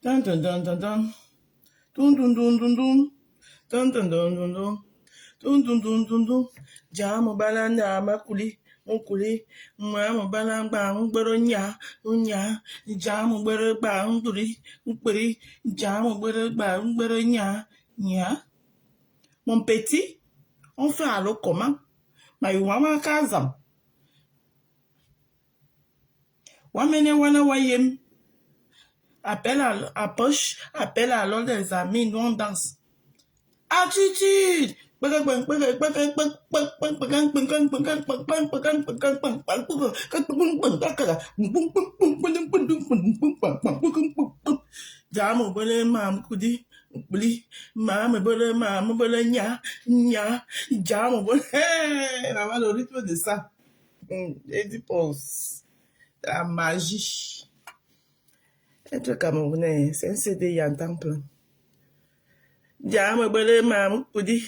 Dun dun dun dun dun. Dun dun dun dun dun. Dun dun dun dun dun. Dun dun dun dun dun. Jamu balanda makuli. Mukuli. Mamu balamba ngbero nya. Nya. Jamu gbero ba ngburi. Ngburi. Jamu gbero ba ngbero nya. Nya. Mon petit, on fait allo comment? Mais wama kazam. Wamene wana wayem. Appelle à poche, appelle alors des amis, nous on danse. Attitude! Jamu bole mam kudi bli mam bole nya nya jamu bole maman le rythme de ça. Et du pause. La magie. Être camerounais, c'est un CDI en temps plein. Jamu bole mam kudi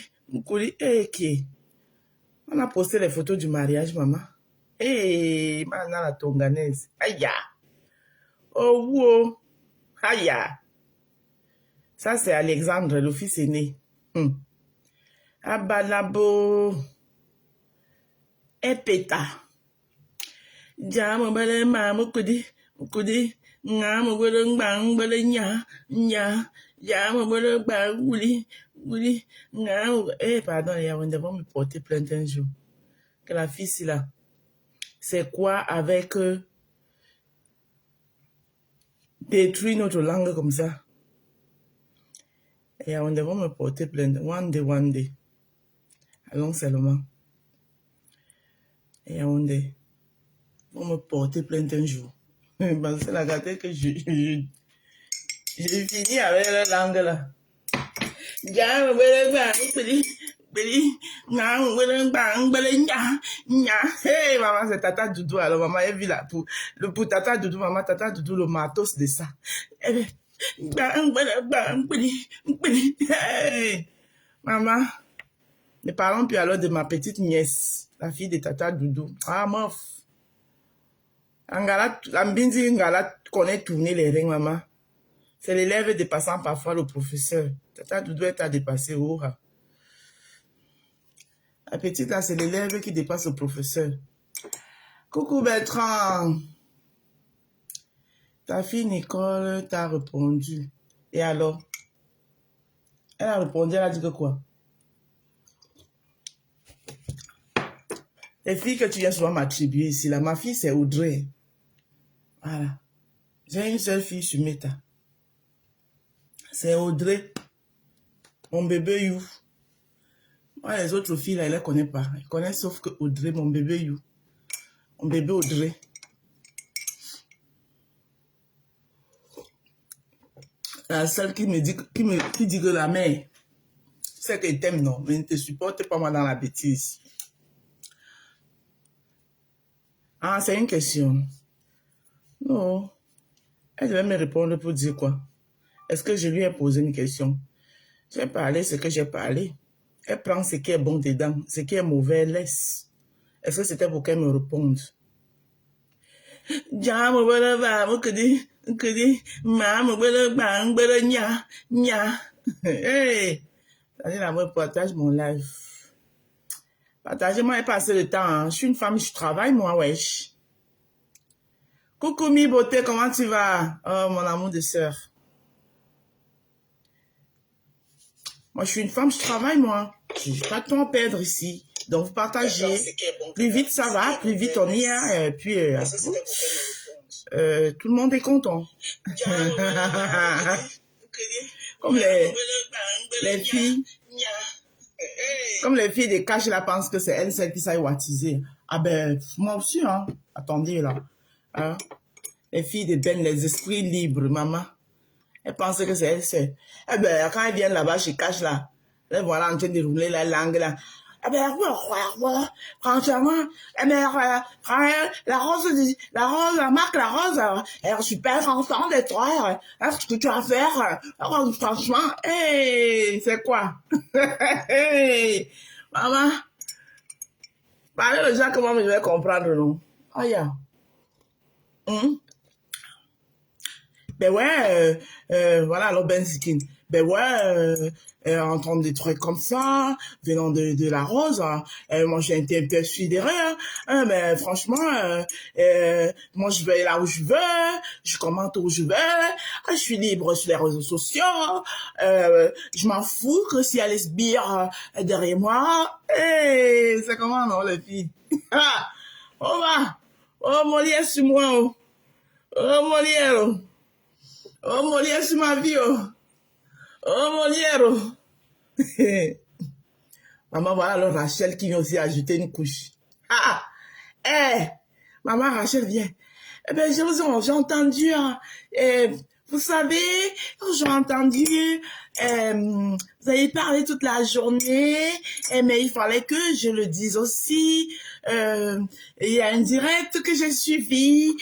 eke. On a posté les photos du mariage, maman. Eh, maintenant la tonganaise. Aïe. Oh, wow. Aïe. Ça, c'est Alexandre, le fils aîné. Abalabo. Epeta. Jamu bele mamu kudi. Ngamu bele ngbang bele nya. Jamu bele bang wuli. Ngamu. Eh, pardon, les Yaoundé vont me porter plainte un jour. Que la fille, là. C'est quoi avec détruire notre langue comme ça? Et on devrait me porter plainte. One day. Allons seulement. Et on vont me porter plainte un jour. Parce que la gâteau que j'ai fini avec la langue là. Hey, maman, c'est Tata Doudou. Alors, maman, elle vit là pour Tata Doudou, maman, Tata Doudou, le matos de ça. Hey, maman, ne parlons plus alors de ma petite nièce, la fille de Tata Doudou. Ah, mof. L'ambindi Ngala connaît tourner les rings, maman. C'est l'élève dépassant parfois le professeur. Tata Doudou est à dépasser. Oh. La petite là, c'est l'élève qui dépasse le professeur. Coucou Bertrand. Ta fille Nicole t'a répondu. Et alors? Elle a répondu, elle a dit que quoi? Les filles que tu viens souvent m'attribuer ici, là, ma fille c'est Audrey. Voilà. J'ai une seule fille sur Meta. C'est Audrey. Mon bébé You. Moi, les autres filles, là, elle ne les connaît pas. Elle connaît sauf que Audrey, mon bébé You. Mon bébé Audrey. La seule qui me dit, qui dit que la mère, c'est qu'elle t'aime, non, mais ne te supporte pas moi dans la bêtise. Ah, c'est une question. Non. Elle devait me répondre pour dire quoi? Est-ce que je lui ai posé une question? J'ai parlé ce que j'ai parlé. Elle prend ce qui est bon dedans, ce qui est mauvais, elle laisse. Est-ce que c'était pour qu'elle me réponde? Jamu bele ba mukudi mamu bele bang bele nya. Hey, là, moi, partage mon live. Partagez-moi et passez le temps. Hein. Je suis une femme, je travaille, moi, wesh. Coucou, mi beauté, comment tu vas? Oh, mon amour de sœur. Moi, je suis une femme, je travaille, moi. Je n'ai pas de temps à perdre ici. Donc, vous partagez. Plus vite ça va, plus vite on y est. Et puis, tout le monde est content. Comme les filles. Comme les filles de cash là pensent que c'est elles celles qui savent wattiser. Ah ben, moi aussi, hein. Attendez là. Hein? Les filles de Ben, les esprits libres, maman. Elles pensent que c'est elles, c'est. Eh ben, quand elles viennent là-bas chez Cash là, elles voilà en train de rouler la langue là. Eh ben, franchement, eh ben, la marque La Rose, elle est super contente de toi. Ce que tu vas faire, franchement, hey, c'est quoi? Hey, maman, parlez aux gens comment je vais comprendre, non? Oh, yeah. Ben ouais, voilà, alors Ben Skin. Ben ouais, entendre des trucs comme ça, venant de la Rose, hein. Moi j'ai été un peu sidéré, hein, mais franchement, moi je vais là où je veux, je commente où je veux, je suis libre sur les réseaux sociaux, je m'en fous que si elle est sbire derrière moi, c'est comment non les filles? Ah, oh va, oh Molière sur moi, oh Molière, oh Molière sur ma vie, oh Molière. Maman, voilà le Rachel qui vient aussi ajouter une couche. Ah, maman Rachel vient. Eh ben, j'ai entendu, hein, vous savez, j'ai entendu, vous avez parlé toute la journée, mais il fallait que je le dise aussi. Il y a un direct que j'ai suivi.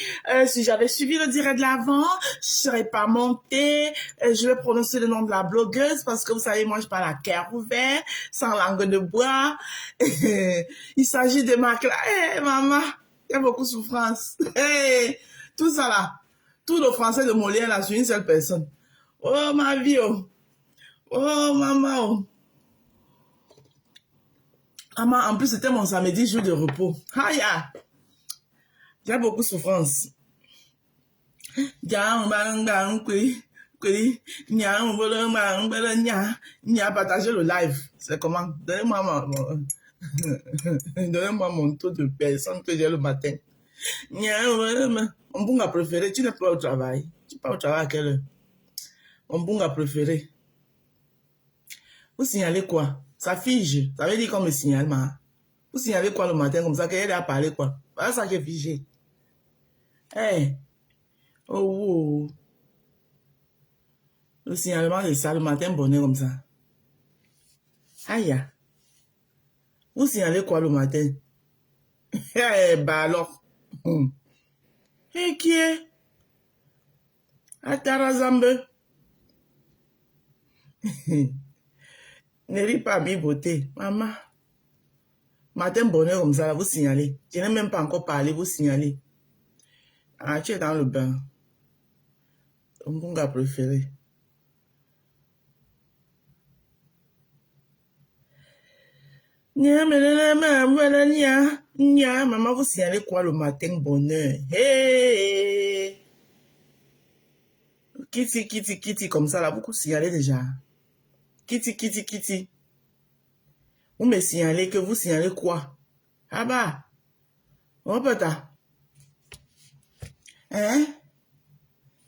Si j'avais suivi le direct de l'avant, je serais pas montée. Je vais prononcer le nom de la blogueuse parce que vous savez, moi, je parle à cœur ouvert, sans langue de bois. Il s'agit de Marc. Maman. Il y a beaucoup de souffrance. Tout ça là, tout le français de Molière là, sur une seule personne. Oh ma vie, oh, oh maman, oh. Maman, en plus c'était mon samedi, jour de repos. Aïe, il y a beaucoup de souffrance. Partagez le live. C'est comment? Donnez-moi mon taux de personnes que j'ai le matin. Mon bunga préféré, tu n'es pas au travail. Tu pars au travail à quelle heure? Mon bunga préféré. Vous signalez quoi? Ça fige. Ça veut dire qu'on me signale, ma. Vous signalez quoi le matin comme ça qu'elle a parlé quoi? Voilà ça qui est figé. Hey. Oh. Le signalement c'est ça le matin bonheur comme ça. Aïe. Vous signalez quoi le matin? Eh, bah alors. Et qui est? Atarazambe. Ne ris pas à mi beauté. Maman. Matin bonheur comme ça, là, vous signalez. Je n'ai même pas encore parlé, vous signalez. Ah, tu es dans le bain. Mon bunga préféré. Maman, vous signalez quoi le matin bonheur? Hey! Kitty, comme ça, là, vous signalez déjà. Kitty. Vous me signalez que vous signalez quoi? Ah bah, oh putain. Hein?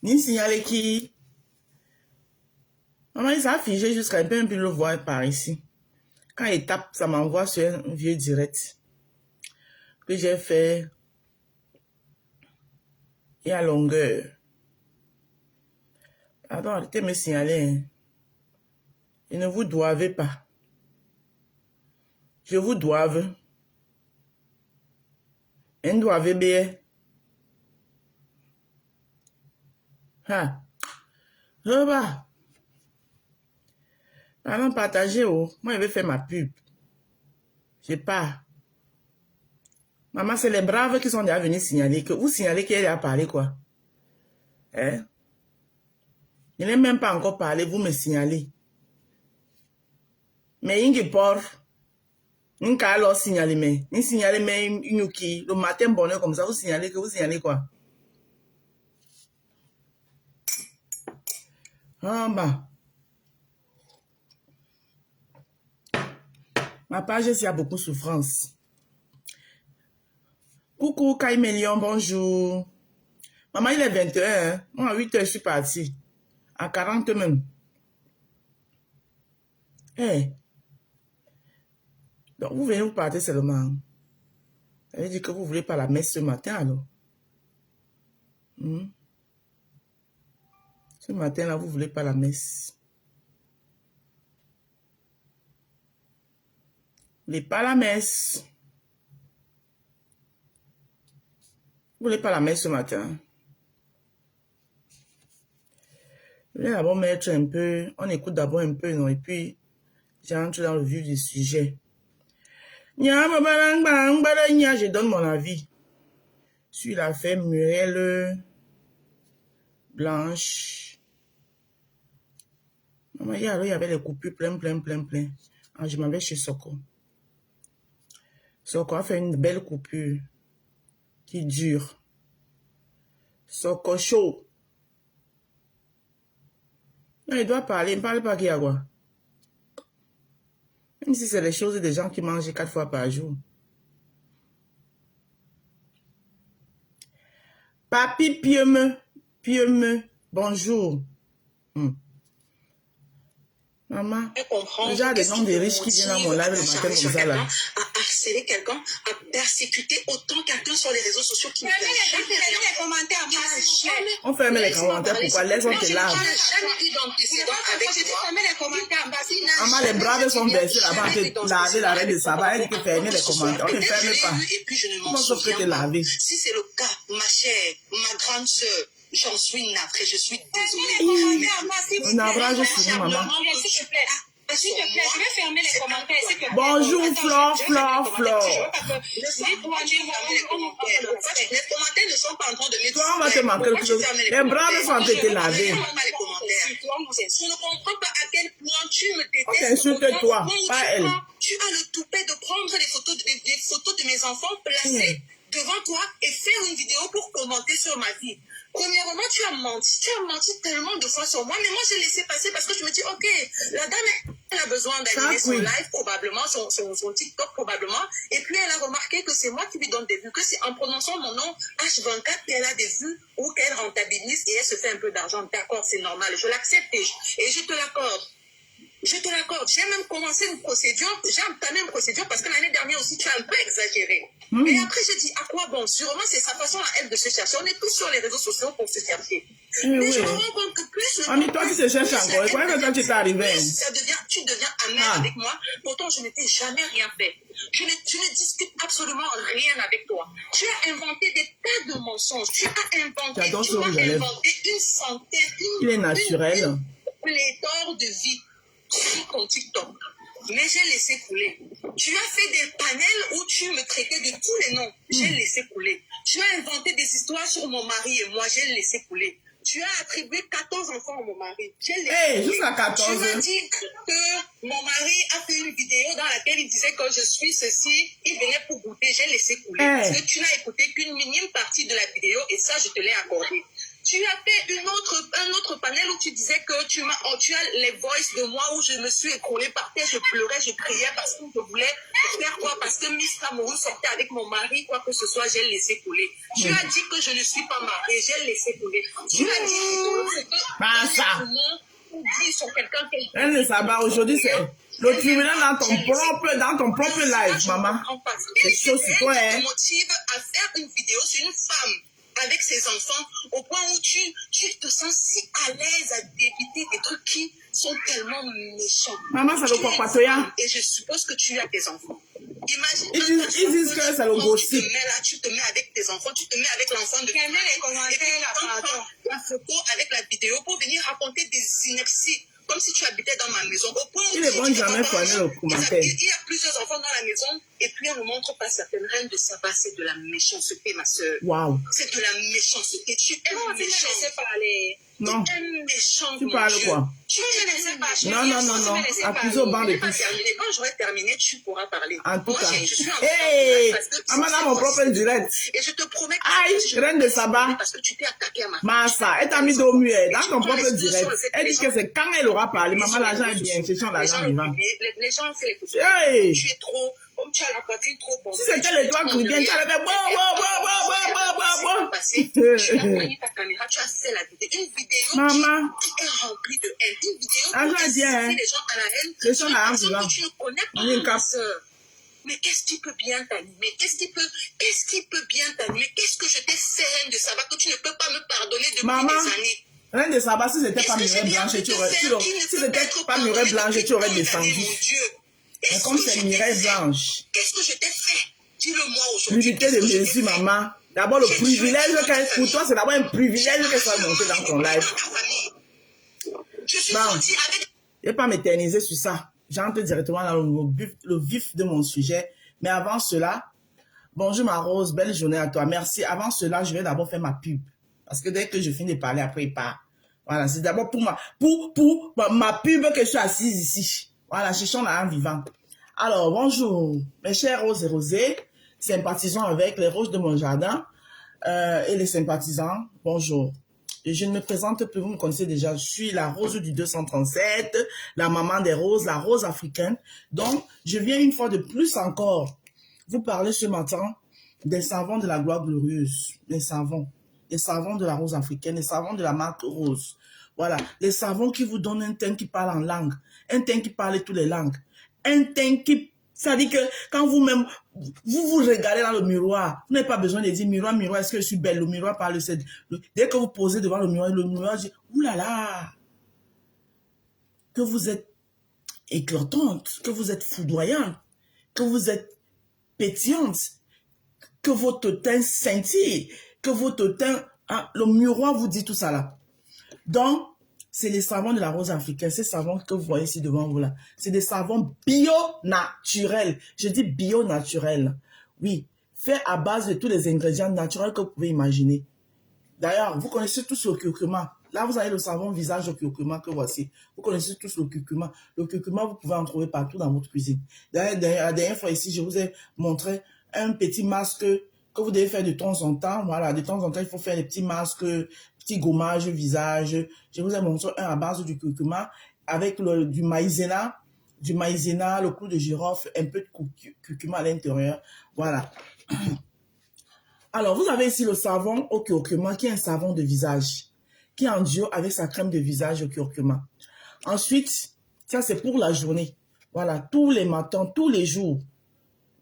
Ni signalez qui? Maman, il s'est figé jusqu'à un peu le voir par ici. Quand il tape, ça m'envoie sur un vieux direct que j'ai fait et à longueur. Pardon, arrêtez de me signaler. Hein. Je ne vous doivez pas. Je vous doive. Un doivez bien. Ah. Bah. Pardon, partagez. Oh. Moi, je vais faire ma pub. Je pars. Maman, c'est les braves qui sont déjà venus signaler que vous signalez qu'elle a parlé quoi? Hein? Je n'ai même pas encore parlé, vous me signalez. Mais il y a peur. Il y a alors signalé, mais il signale mais une qui le matin bonheur comme ça, vous signalez que vous signalez quoi? Ah bah. Ma page, il y a beaucoup de souffrance. Coucou, Caïmélion, bonjour. Maman, il est 21, hein? Moi, à 8 heures, je suis partie. À 40 même. Eh. Donc, vous venez vous partir seulement. Ça veut dire que vous ne voulez pas la messe ce matin, alors. Ce matin-là, vous ne voulez pas la messe. Vous ne voulez pas la messe. Vous ne voulez pas la messe ce matin. Je vais d'abord mettre un peu, on écoute d'abord un peu, non, et puis j'entre dans le vif du sujet. Je donne mon avis sur l'affaire Muriel Blanche. Maman, hier, il y avait les coupures plein. Ah, je m'en vais chez Soko. Soko a fait une belle coupure qui dure. Soko chaud. Non, il doit parler. Il ne parle pas qui a quoi. Même si c'est les choses des gens qui mangent 4 fois par jour. Papi Pieux-me, bonjour. Maman, déjà des noms des riches qui viennent à mon live le matin comme ça là. À harceler quelqu'un, à persécuter autant quelqu'un sur les réseaux sociaux qui ne fait jamais rien. On ferme les commentaires, pourquoi? Laisse-on te lave. Maman, les braves sont versés là-bas, on te laver la reine de Saba, elle dit que fermer les commentaires, on ne ferme pas. Comment ça fait te laver? Si c'est le cas, ma chère, ma grande soeur, j'en suis navrée, je suis désolée. Un navrage sur nous, maman. S'il te plaît, je vais fermer les commentaires. Bonjour, Flore. Les commentaires ne sont pas en train de me... Toi, on va te manquer quelque chose. Les braves sont en train de te laver. Je ne comprends pas à quel point tu me détestes. On t'insulte toi, pas elle. Tu as le toupet de prendre des photos de mes enfants placés devant toi et faire une vidéo pour commenter sur ma vie. Premièrement, tu as menti tellement de fois sur moi, mais moi j'ai laissé passer parce que je me dis, ok, la dame, elle a besoin d'animer son live probablement, son TikTok probablement, et puis elle a remarqué que c'est moi qui lui donne des vues, que c'est en prononçant mon nom H24 qu'elle a des vues ou qu'elle rentabilise et elle se fait un peu d'argent. D'accord, c'est normal, je l'accepte et je te l'accorde. Je te l'accorde. J'ai même commencé une procédure, j'ai entamé une procédure parce que l'année dernière aussi, tu as un peu exagéré. Mais après, j'ai dit, à quoi bon? Sûrement, c'est sa façon à elle de se chercher. On est tous sur les réseaux sociaux pour se chercher. Mais je me rends compte que plus... Mais toi, tu te cherches encore. Et comment quand tu t'es arrivé? Tu deviens amer avec moi. Pourtant, je ne t'ai jamais rien fait. Je ne discute absolument rien avec toi. Tu as inventé des tas de mensonges. Tu as inventé une centaine... Il est naturel. Une pléthore de vie sur ton TikTok. Mais j'ai laissé couler. Tu as fait des panels où tu me traitais de tous les noms. J'ai laissé couler. Tu as inventé des histoires sur mon mari et moi, j'ai laissé couler. Tu as attribué 14 enfants à mon mari. J'ai laissé couler. Jusqu'à 14. Tu m'as dit que mon mari a fait une vidéo dans laquelle il disait que je suis ceci. Il venait pour goûter. J'ai laissé couler. Parce que tu n'as écouté qu'une minime partie de la vidéo et ça, je te l'ai accordé. Tu as fait un autre panel où tu disais que tu as les voices de moi où je me suis écroulée par terre, je pleurais, je criais parce que je voulais faire quoi? Parce que Miss Cameroun sortait avec mon mari, quoi que ce soit, j'ai laissé couler. Tu as dit que je ne suis pas mariée, j'ai laissé couler. Tu as dit que sur quelqu'un qui... Elle ne sait pas, aujourd'hui, c'est le tribunal dans ton propre live, maman. C'est chaud sur toi, hein. Tu me motives à faire une vidéo sur une femme avec ses enfants, au point où tu te sens si à l'aise à débiter des trucs qui sont tellement méchants. Maman, ça le croit pas, toi. Et je suppose que tu as des enfants. Imagine, ils disent que c'est le gossip. Tu te mets avec tes enfants, tu te mets avec l'enfant de et puis la photo avec la vidéo pour venir raconter des inepties. Comme si tu habitais dans ma maison. Au point où il est bon jamais fourni le commentaire. Il y a plusieurs enfants dans la maison et puis on ne montre pas certaines reines de Saba. C'est de la méchanceté, ma soeur. Waouh. C'est de la méchanceté. Tu aimes méchant. Non. Tu aimes méchant. Tu parles quoi? Tu me laissais pas. Non. Accusé au banc de tous. Quand j'aurai terminé, tu pourras parler. En tout cas. Je suis maman dans mon propre direct. Et je te promets que... Aïe, reine de Saba. Parce que tu t'es attaqué à ma Massa, elle t'a mis au muet dans ton propre direct. Elle dit que c'est quand elle aura parlé. Maman, l'argent est bien. C'est son l'argent vivant. Les gens font les photos. Hey. Tu es trop... Comme tu as la poitrine trop bonne. Si c'était le doigt qui vient, tu allais faire bon. Tu as pris ta caméra, tu as fait la vidéo. Une vidéo maman qui est remplie de haine. Une vidéo qui incite les gens à la haine. C'est son l'argent vivant. Tu ne connais pas ma soeur. Mais qu'est-ce qui peut bien t'animer? Qu'est-ce qui peut bien t'animer? Qu'est-ce que je t'ai fait, reine de Saba, que tu ne peux pas me pardonner depuis des années? Reine de Saba, si c'était pas Mireille Blanche, tu aurais descendu. Mais comme c'est Mireille Blanche. Qu'est-ce que je t'ai fait? Dis-le-moi aujourd'hui. L'unité de Jésus, maman. D'abord, le privilège, pour toi, c'est d'abord un privilège qu'elle soit montée dans ton live. Je suis sortie avec... Je ne vais pas m'éterniser sur ça. J'entre directement dans le vif de mon sujet. Mais avant cela, bonjour ma Rose, belle journée à toi. Merci. Avant cela, je vais d'abord faire ma pub. Parce que dès que je finis de parler, après, il part. Voilà, c'est d'abord pour ma pub que je suis assise ici. Voilà, cherchons la âme vivante. Alors, bonjour, mes chers roses et rosés, sympathisants avec les roses de mon jardin et les sympathisants, bonjour. Je ne me présente plus, vous me connaissez déjà, je suis la rose du 237, la maman des roses, la rose africaine. Donc, je viens une fois de plus encore vous parler ce matin des savons de la gloire glorieuse, les savons de la rose africaine, les savons de la marque rose. Voilà, les savons qui vous donnent un teint qui parle en langue, un teint qui parle toutes les langues, un teint qui... Ça dit que quand vous-même, vous regardez dans le miroir, vous n'avez pas besoin de dire, miroir, miroir, est-ce que je suis belle? Le miroir parle, dès que vous posez devant le miroir dit, oulala, que vous êtes éclatante, que vous êtes foudroyante, que vous êtes pétillante, que votre teint scintille, que votre teint, hein, le miroir vous dit tout ça là. Donc, c'est les savons de la rose africaine, ces savons que vous voyez ici devant vous là. C'est des savons bio-naturels. Je dis bio-naturels. Oui, fait à base de tous les ingrédients naturels que vous pouvez imaginer. D'ailleurs, vous connaissez tous le curcuma. Là, vous avez le savon visage au curcuma que voici. Vous connaissez tous le curcuma. Le curcuma, vous pouvez en trouver partout dans votre cuisine. D'ailleurs, la dernière fois ici, je vous ai montré un petit masque que vous devez faire de temps en temps. Voilà, de temps en temps, il faut faire des petits masques, petits gommages visage. Je vous ai montré un à base du curcuma avec du maïzena, le clou de girofle, un peu de curcuma à l'intérieur. Voilà. Alors, vous avez ici le savon au curcuma qui est un savon de visage, qui est en duo avec sa crème de visage au curcuma. Ensuite, ça c'est pour la journée. Voilà, tous les matins, tous les jours.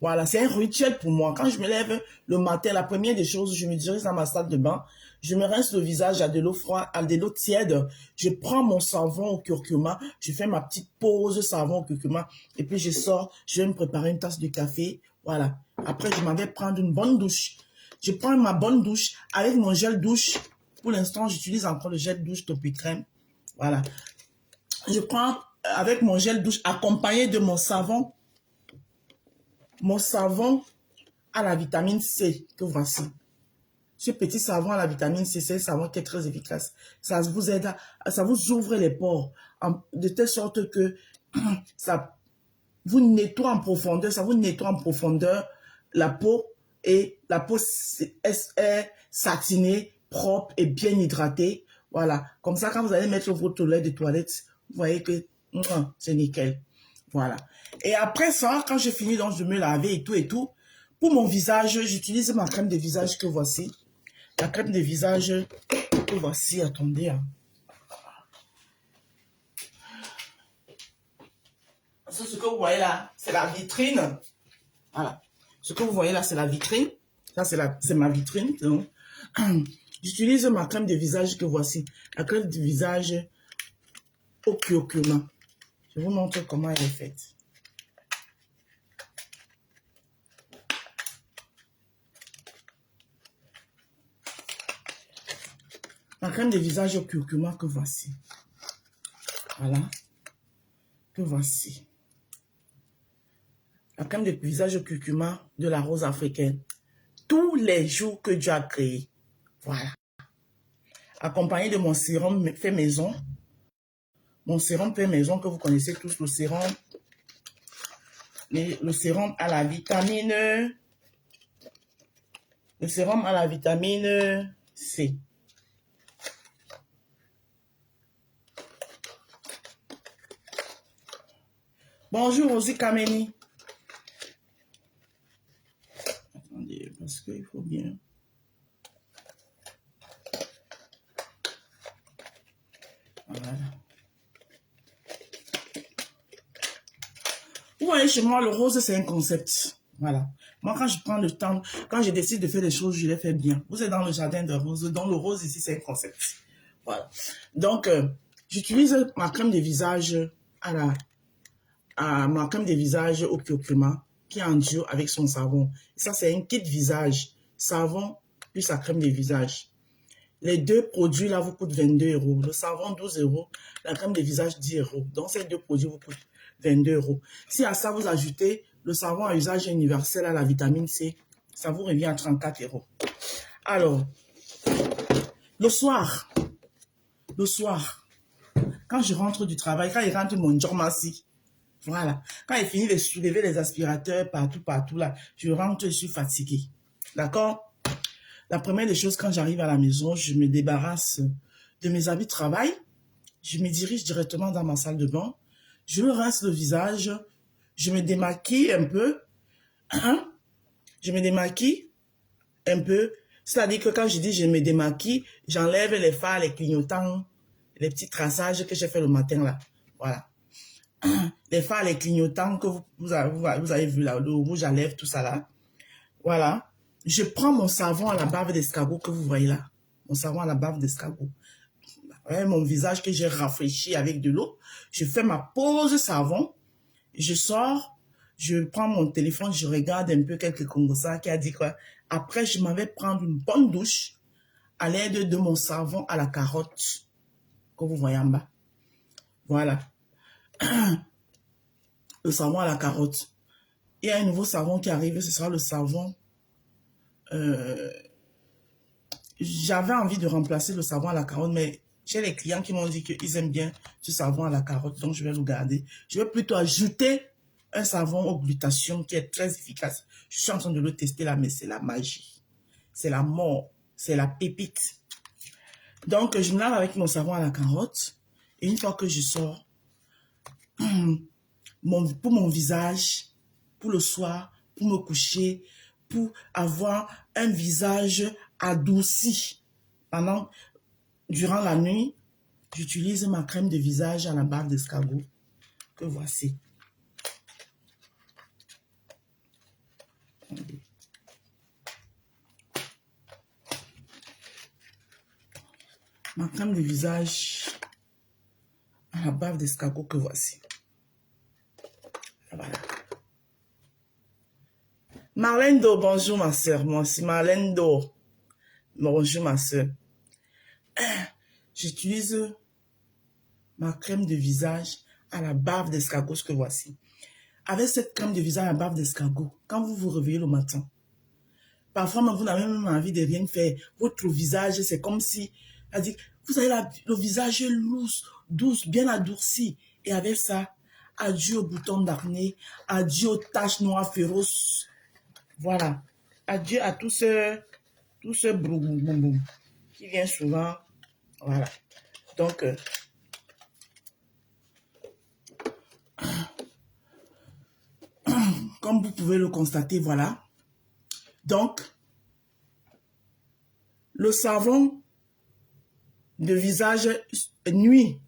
Voilà, c'est un rituel pour moi. Quand je me lève le matin, la première des choses, je me dirige dans ma salle de bain, je me rince le visage à de l'eau froide, à de l'eau tiède. Je prends mon savon au curcuma, je fais ma petite pause savon au curcuma et puis je sors, je vais me préparer une tasse de café. Voilà. Après, je m'en vais prendre une bonne douche. Je prends ma bonne douche avec mon gel douche. Pour l'instant, j'utilise encore le gel douche Topi Crème. Voilà. Je prends avec mon gel douche accompagné de mon savon à la vitamine C que voici. Ce petit savon à la vitamine C, c'est un savon qui est très efficace. Ça vous aide, ça vous ouvre les pores de telle sorte que ça vous nettoie en profondeur, la peau et la peau est satinée, propre et bien hydratée. Voilà. Comme ça, quand vous allez mettre votre lait de toilette, vous voyez que c'est nickel. Voilà. Et après ça, quand j'ai fini, donc je me laver et tout, pour mon visage, j'utilise ma crème de visage que voici. La crème de visage que voici, attendez. Hein. Ce que vous voyez là, c'est la vitrine. Voilà. Ce que vous voyez là, c'est la vitrine. Ça, c'est ma vitrine. J'utilise ma crème de visage que voici. La crème de visage au curcuma. Je vous montre comment elle est faite. La crème de visage au curcuma que voici. Voilà. Que voici. La crème de visage au curcuma de la rose africaine. Tous les jours que Dieu a créé. Voilà. Accompagné de mon sérum fait maison. Mon sérum fait maison que vous connaissez tous. Le sérum à la vitamine. Le sérum à la vitamine C. Bonjour Rosie Kameni. Attendez, parce qu'il faut bien. Voilà. Vous voyez, chez moi, le rose, c'est un concept. Voilà. Moi, quand je prends le temps, quand je décide de faire des choses, je les fais bien. Vous êtes dans le jardin de rose, donc le rose ici, c'est un concept. Voilà. Donc, j'utilise ma crème de visage ma crème de visage au curcuma qui est en duo avec son savon. Et ça, c'est un kit visage. Savon plus sa crème de visage. Les deux produits là vous coûtent 22 €. Le savon 12 €, la crème de visage 10 €. Donc, ces deux produits vous coûtent 22 €. Si à ça vous ajoutez le savon à usage universel à la vitamine C, ça vous revient à 34 €. Alors, Le soir, quand je rentre du travail, quand il rentre mon jormassi, voilà, quand il finit de soulever les aspirateurs partout là, je rentre, je suis fatiguée. D'accord? La première des choses, quand j'arrive à la maison, je me débarrasse de mes habits de travail, je me dirige directement dans ma salle de bain, je me rince le visage, je me démaquille un peu, hein? Je me démaquille un peu, c'est-à-dire que quand je dis je me démaquille, j'enlève les fards, les clignotants, les petits traçages que j'ai fait le matin là, voilà. Les fards, les clignotants que vous avez vu là, le rouge à lèvres, tout ça là, voilà. Je prends mon savon à la bave d'escargot que vous voyez là, mon savon à la bave d'escargot. Mon visage que j'ai rafraîchi avec de l'eau, je fais ma pause savon, je sors, je prends mon téléphone, je regarde un peu quelques Congossas qui a dit quoi. Après, je m'en vais prendre une bonne douche à l'aide de mon savon à la carotte que vous voyez en bas. Voilà. Le savon à la carotte. Il y a un nouveau savon qui arrive, ce sera le savon. J'avais envie de remplacer le savon à la carotte, mais j'ai les clients qui m'ont dit qu'ils aiment bien ce savon à la carotte, donc je vais le garder. Je vais plutôt ajouter un savon au glutathione qui est très efficace. Je suis en train de le tester là, mais c'est la magie. C'est la mort. C'est la pépite. Donc, je me lave avec mon savon à la carotte. Et une fois que je sors, pour mon visage, pour le soir, pour me coucher, pour avoir un visage adouci. Durant la nuit, j'utilise ma crème de visage à la bave d'escargot que voici. Ma crème de visage à la bave d'escargot que voici. Voilà. Marlène Do, bonjour ma soeur. Moi aussi, Marlène Do. Bonjour ma soeur. J'utilise ma crème de visage à la bave d'escargot que voici. Avec cette crème de visage à la bave d'escargot, quand vous vous réveillez le matin, parfois vous n'avez même envie de rien faire. Votre visage, c'est comme si, vous avez le visage douce, bien adouci. Et avec ça, adieu aux boutons d'acné, adieu aux taches noires féroces. Voilà. Adieu à tout ce boum qui vient souvent. Voilà. Donc, comme vous pouvez le constater, voilà. Donc, le savon de visage nuit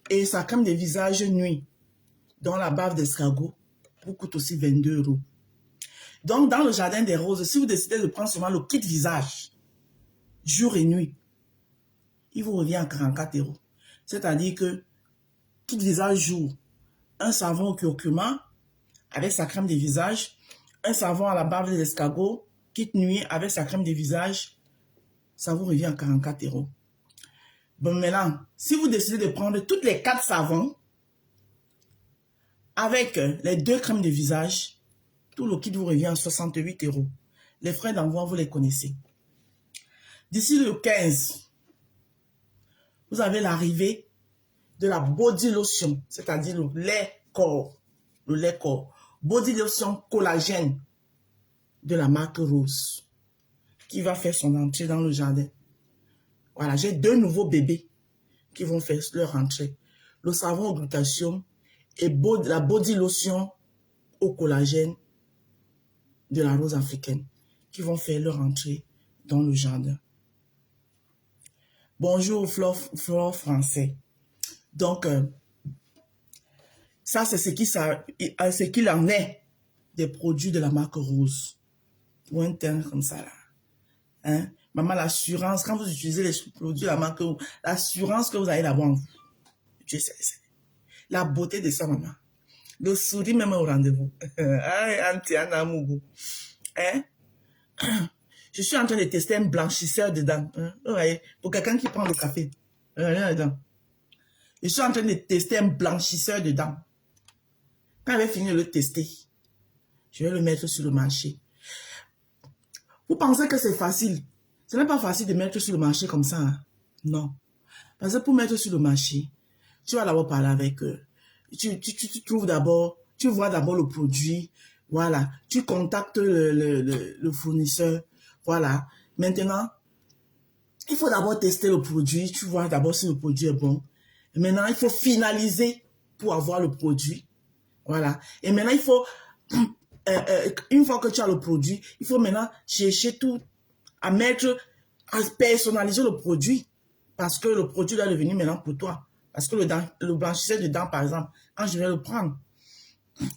et sa crème de visage nuit dans la bave d'escargot vous coûte aussi 22 €. Donc, dans le jardin des roses, si vous décidez de prendre seulement le kit visage, jour et nuit, il vous revient à 44 €. C'est-à-dire que kit visage jour, un savon au curcuma avec sa crème de visage, un savon à la bave d'escargot, kit nuit avec sa crème de visage, ça vous revient à 44 €. Bon, maintenant, si vous décidez de prendre toutes les 4 savons avec les 2 crèmes de visage, tout le kit vous revient à 68 €. Les frais d'envoi, vous les connaissez. D'ici le 15, vous avez l'arrivée de la body lotion, c'est-à-dire le lait corps. Le lait corps. Body lotion collagène de la marque Rose qui va faire son entrée dans le jardin. Voilà, j'ai 2 nouveaux bébés qui vont faire leur entrée. Le savon au glutathione et la body lotion au collagène de la rose africaine qui vont faire leur entrée dans le jardin. Bonjour flore français. Donc, ça c'est ce qu'il en est des produits de la marque Rose. Pour un teint comme ça là. Hein? Maman, l'assurance, quand vous utilisez les produits de la marque Rose, l'assurance que vous allez l'avoir en vous. Dieu sait. La beauté de ça, maman. Le sourire même au rendez-vous. Hein? Je suis en train de tester un blanchisseur dedans. Hein? Vous voyez, pour quelqu'un qui prend le café. Dedans. Je suis en train de tester un blanchisseur dedans. Quand je vais finir de le tester, je vais le mettre sur le marché. Vous pensez que c'est facile? Ce n'est pas facile de mettre sur le marché comme ça. Hein. Non. Parce que pour mettre sur le marché, tu vas d'abord parler avec eux. Tu trouves d'abord, tu vois d'abord le produit. Voilà. Tu contactes le fournisseur. Voilà. Maintenant, il faut d'abord tester le produit. Tu vois d'abord si le produit est bon. Et maintenant, il faut finaliser pour avoir le produit. Voilà. Et maintenant, il faut, une fois que tu as le produit, il faut maintenant chercher tout, à personnaliser le produit. Parce que le produit doit devenir maintenant pour toi. Parce que le blanchisseur de dents, par exemple, quand je vais le prendre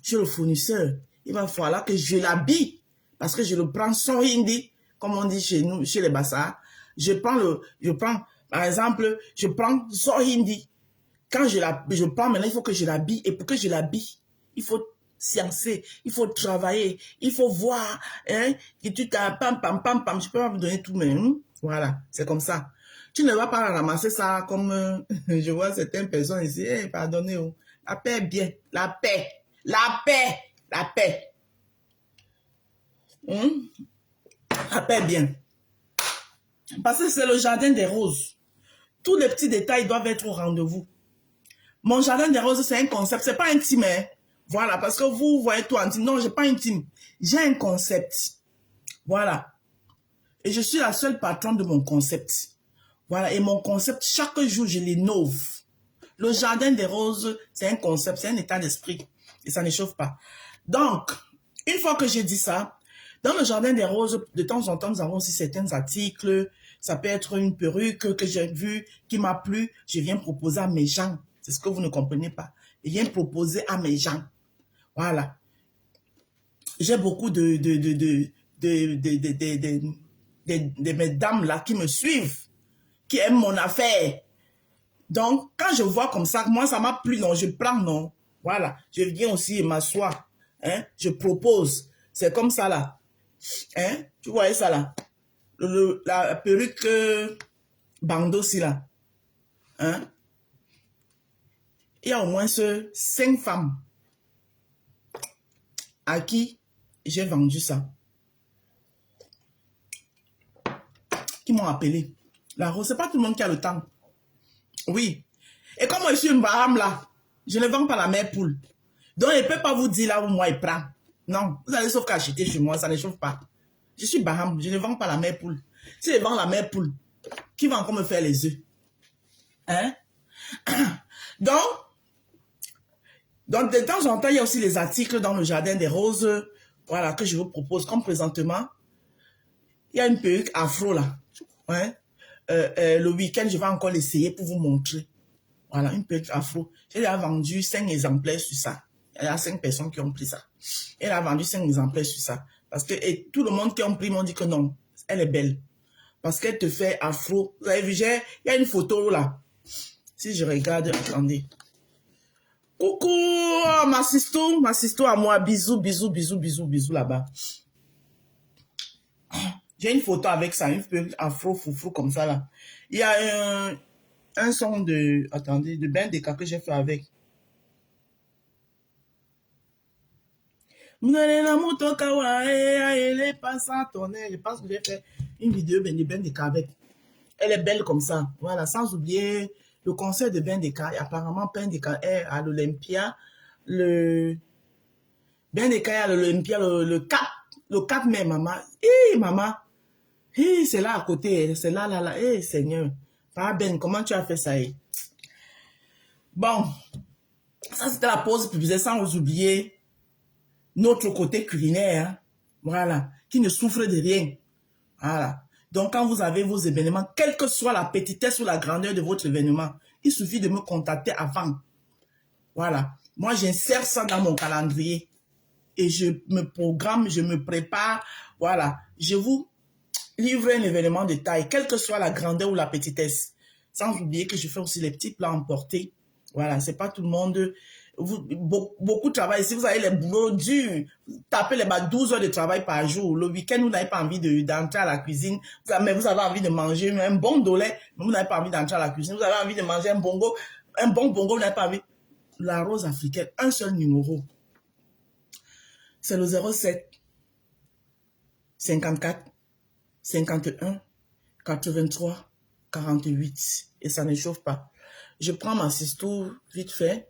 chez le fournisseur, il va falloir que je l'habille. Parce que je le prends sans hindi, comme on dit chez nous, chez les bassards. Je prends, par exemple, je prends sans hindi. Quand je prends maintenant, il faut que je l'habille. Et pour que je l'habille, il faut sciencer, il faut travailler, il faut voir, hein, que tu t'as pam, pam, pam, pam, je peux pas vous donner tout, mais voilà, c'est comme ça. Tu ne vas pas ramasser ça comme, je vois certaines personnes ici, hey, pardonnez, oh, la paix est bien, la paix, la paix, la paix. La paix est bien. Parce que c'est le jardin des roses. Tous les petits détails doivent être au rendez-vous. Mon jardin des roses, c'est un concept, c'est pas intime, hein. Voilà, parce que vous voyez tout intime. Non, j'ai pas intime. J'ai un concept. Voilà. Et je suis la seule patronne de mon concept. Voilà, et mon concept, chaque jour, je l'innove. Le jardin des roses, c'est un concept, c'est un état d'esprit. Et ça n'échauffe pas. Donc, une fois que j'ai dit ça, dans le jardin des roses, de temps en temps, nous avons aussi certains articles. Ça peut être une perruque que j'ai vue, qui m'a plu. Je viens proposer à mes gens. C'est ce que vous ne comprenez pas. Je viens proposer à mes gens. Voilà. J'ai beaucoup de mes dames là qui me suivent, qui aiment mon affaire. Donc, quand je vois comme ça, moi, ça m'a plu, non, je prends, non. Voilà. Je viens aussi m'asseoir. Hein? Je propose. C'est comme ça là. Hein? Tu vois ça là? La perruque bandeau aussi là. Hein? Il y a au moins 5 femmes à qui j'ai vendu ça. Qui m'ont appelé. La rose, c'est pas tout le monde qui a le temps. Oui. Et comme je suis une baham là, je ne vends pas la mère poule. Donc, je ne peux pas vous dire là où moi il prend. Non, vous allez sauf qu'à acheter chez moi, ça ne chauffe pas. Je suis baham, je ne vends pas la mère poule. Si je vends la mère poule, qui va encore me faire les œufs? Hein? Donc, de temps en temps, il y a aussi les articles dans le jardin des roses, voilà, que je vous propose. Comme présentement, il y a une perruque afro là. Hein? Le week-end, je vais encore l'essayer pour vous montrer. Voilà, une perruque afro. J'ai déjà vendu 5 exemplaires sur ça. Il y a 5 personnes qui ont pris ça. Elle a vendu 5 exemplaires sur ça. Parce que et tout le monde qui a pris m'ont dit que non, elle est belle. Parce qu'elle te fait afro. Vous avez vu, il y a une photo là. Si je regarde, attendez. Coucou, ma sisto à moi. Bisous, bisous, bisous, bisous, bisous là-bas. J'ai une photo avec ça, une perruque afro, foufou comme ça là. Il y a un son de, attendez, de Ben Deka que j'ai fait avec. Je pense que j'ai fait une vidéo de Ben Deka avec. Elle est belle comme ça. Voilà, sans oublier le concert de Ben Deka. Apparemment, Ben Deka est à l'Olympia. Ben Deka est à l'Olympia le 4 mai, maman. Hé, maman. Hé, c'est là à côté. C'est là, là, là. Hé, Seigneur. Pas Ben, comment tu as fait ça? Bon, ça c'était la pause publicitaire, sans oublier notre côté culinaire, hein? Voilà, qui ne souffre de rien. Voilà. Donc, quand vous avez vos événements, quelle que soit la petitesse ou la grandeur de votre événement, il suffit de me contacter avant. Voilà. Moi, j'insère ça dans mon calendrier et je me programme, je me prépare. Voilà. Je vous livre un événement de taille, quelle que soit la grandeur ou la petitesse. Sans oublier que je fais aussi les petits plats emportés. Voilà, c'est pas tout le monde. Beaucoup de travail. Si vous avez les boulots durs, vous tapez les 12 heures de travail par jour. Le week-end, vous n'avez pas envie d'entrer à la cuisine. Mais vous avez envie de manger un bon dolé, mais vous n'avez pas envie d'entrer à la cuisine. Vous avez envie de manger un bon bongo, vous n'avez pas envie. La rose africaine, un seul numéro. C'est le 07 54 51 83 48 et ça ne chauffe pas. Je prends ma cisto vite fait.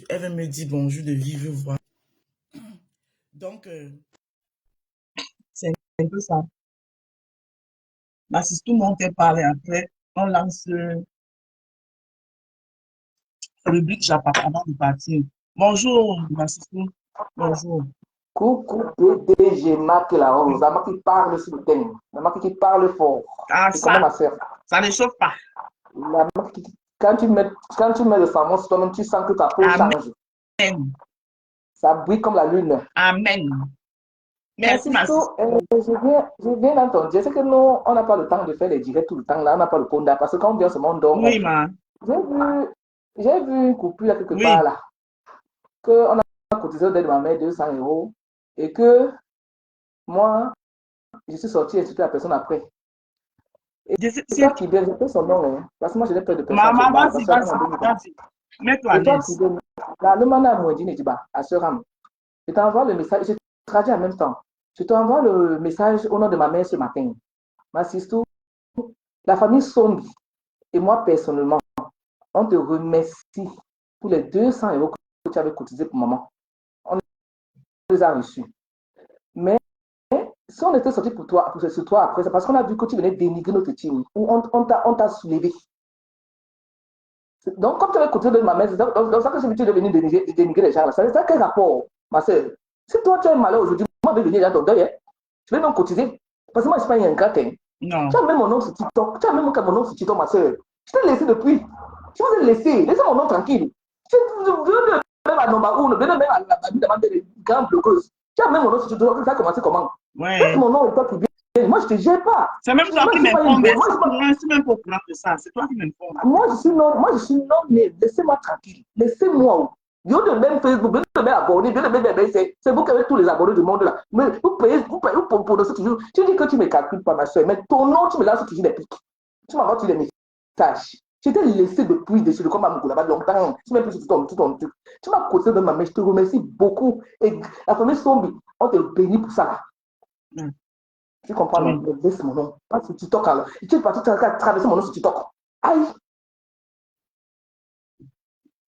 Elle va me dire bonjour de vive voix. Donc, c'est un peu ça. Ma cisto monte et parle après. On lance le but j'apparais avant de partir. Bonjour, ma cisto. Bonjour. Coucou DDG Marc la Rose, la marque qui parle sur le thème, la marque qui parle fort. Ah, C'est comment ma soeur? Ça ne chauffe pas. La marque qui, quand tu mets le savon sur toi-même, tu sens que ta peau change. Amen. Ça brille comme la lune. Amen. Merci, ma Sisto, je viens d'entendre. Je sais que nous, on n'a pas le temps de faire les directs tout le temps. Là, on n'a pas le conda. Parce que quand on vient ce monde, donc, oui, ma. J'ai vu une coupure là, quelque part là. Qu'on a cotisé d'aide de ma mère 200 € et que moi, je suis sorti et insulté la personne après. C'est toi qui viens, je peux son nom, hein, parce que moi je n'ai pas de personne. Maman, vas-y. Mets-toi à l'aise. Le mana à Mouedine Ediba, à Suram. Je t'envoie le message, je traduis en même temps. Je t'envoie le message au nom de ma mère ce matin. Ma sister, la famille Sombi et moi personnellement, on te remercie pour les 200 € que tu avais cotisé pour maman. On les a reçus. Mais si on était sorti pour toi après, c'est parce qu'on a vu que tu venais dénigrer notre team. On t'a soulevé. Donc, comme tu avais cotisé de ma mère, c'est dans ça que tu es venu dénigrer les gens. Là. Ça quel rapport, ma soeur? Si toi, tu es malheur aujourd'hui, moi, je vais venir dans ton deuil. Hein. Je vais même cotiser. Parce que moi, je ne suis pas un gratin. Non. Tu as même mon nom sur TikTok. Tu as même mon nom sur TikTok, ma soeur. Je t'ai laissé depuis. Je vous ai laissé. Laissez mon nom tranquille. Je veux même à Nomba 1, même à la des grandes blogueuses. Tu as même mon nom sur TikTok. Ça a commencé comment? Ouais. Laisse mon nom et toi qui viens. Moi, je ne te gère pas. C'est même toi qui m'informe. Je suis même pas au courant de ça. C'est toi qui m'informe. Moi, je suis non né. Laissez-moi tranquille. Laissez-moi. Yo de même Facebook, bien de même abonné, bien de même c'est vous qui avez tous les abonnés du monde là. Mais vous payez pour ce toujours. Tu dis que tu me calcules pas, ma soeur, mais ton nom, tu me lances toujours des pics. Tu m'envoies tous les messages. Je t'ai laissé depuis dessus le combat là-bas longtemps. Tu m'as plus tout ton truc. Tu m'as coûté de ma mère, je te remercie beaucoup. Et la famille Sombi, on te bénit pour ça. Tu comprends, mais laisse mon nom. Pas sur TikTok alors. Tu es parti traverser mon nom sur TikTok. Aïe!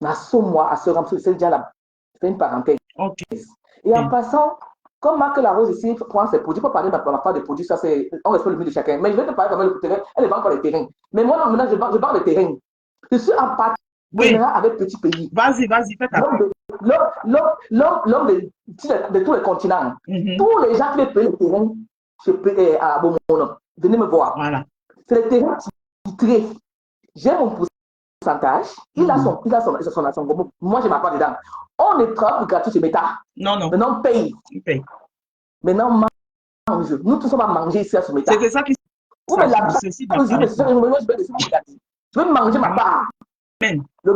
Moi, à ce ramsou, c'est déjà là. Je fais une parenthèse. Okay. Et en passant, comme Marc Larose ici prend ses produits, pour parler de ma part des produits, ça c'est, on respecte le milieu de chacun. Mais je vais te parler quand même du terrain, elle vend pas les terrains. Mais moi, non, maintenant, je vends les terrains. Je suis en partenariat avec Petit Pays. Vas-y, fais ta part. L'homme de tous les continents. Tous les gens qui veulent payer les terrains, je paye à Beaumont. Venez me voir. Voilà. C'est les terrains titrés. J'ai mon pourcentage, il a son moi je ne m'en pas dedans. On ne travaille gratuit chez Meta. Non. Maintenant on paye. Maintenant on mange. Nous tous on va manger ici à ce Meta. C'est ça qui je vais manger ma part. Amen. Le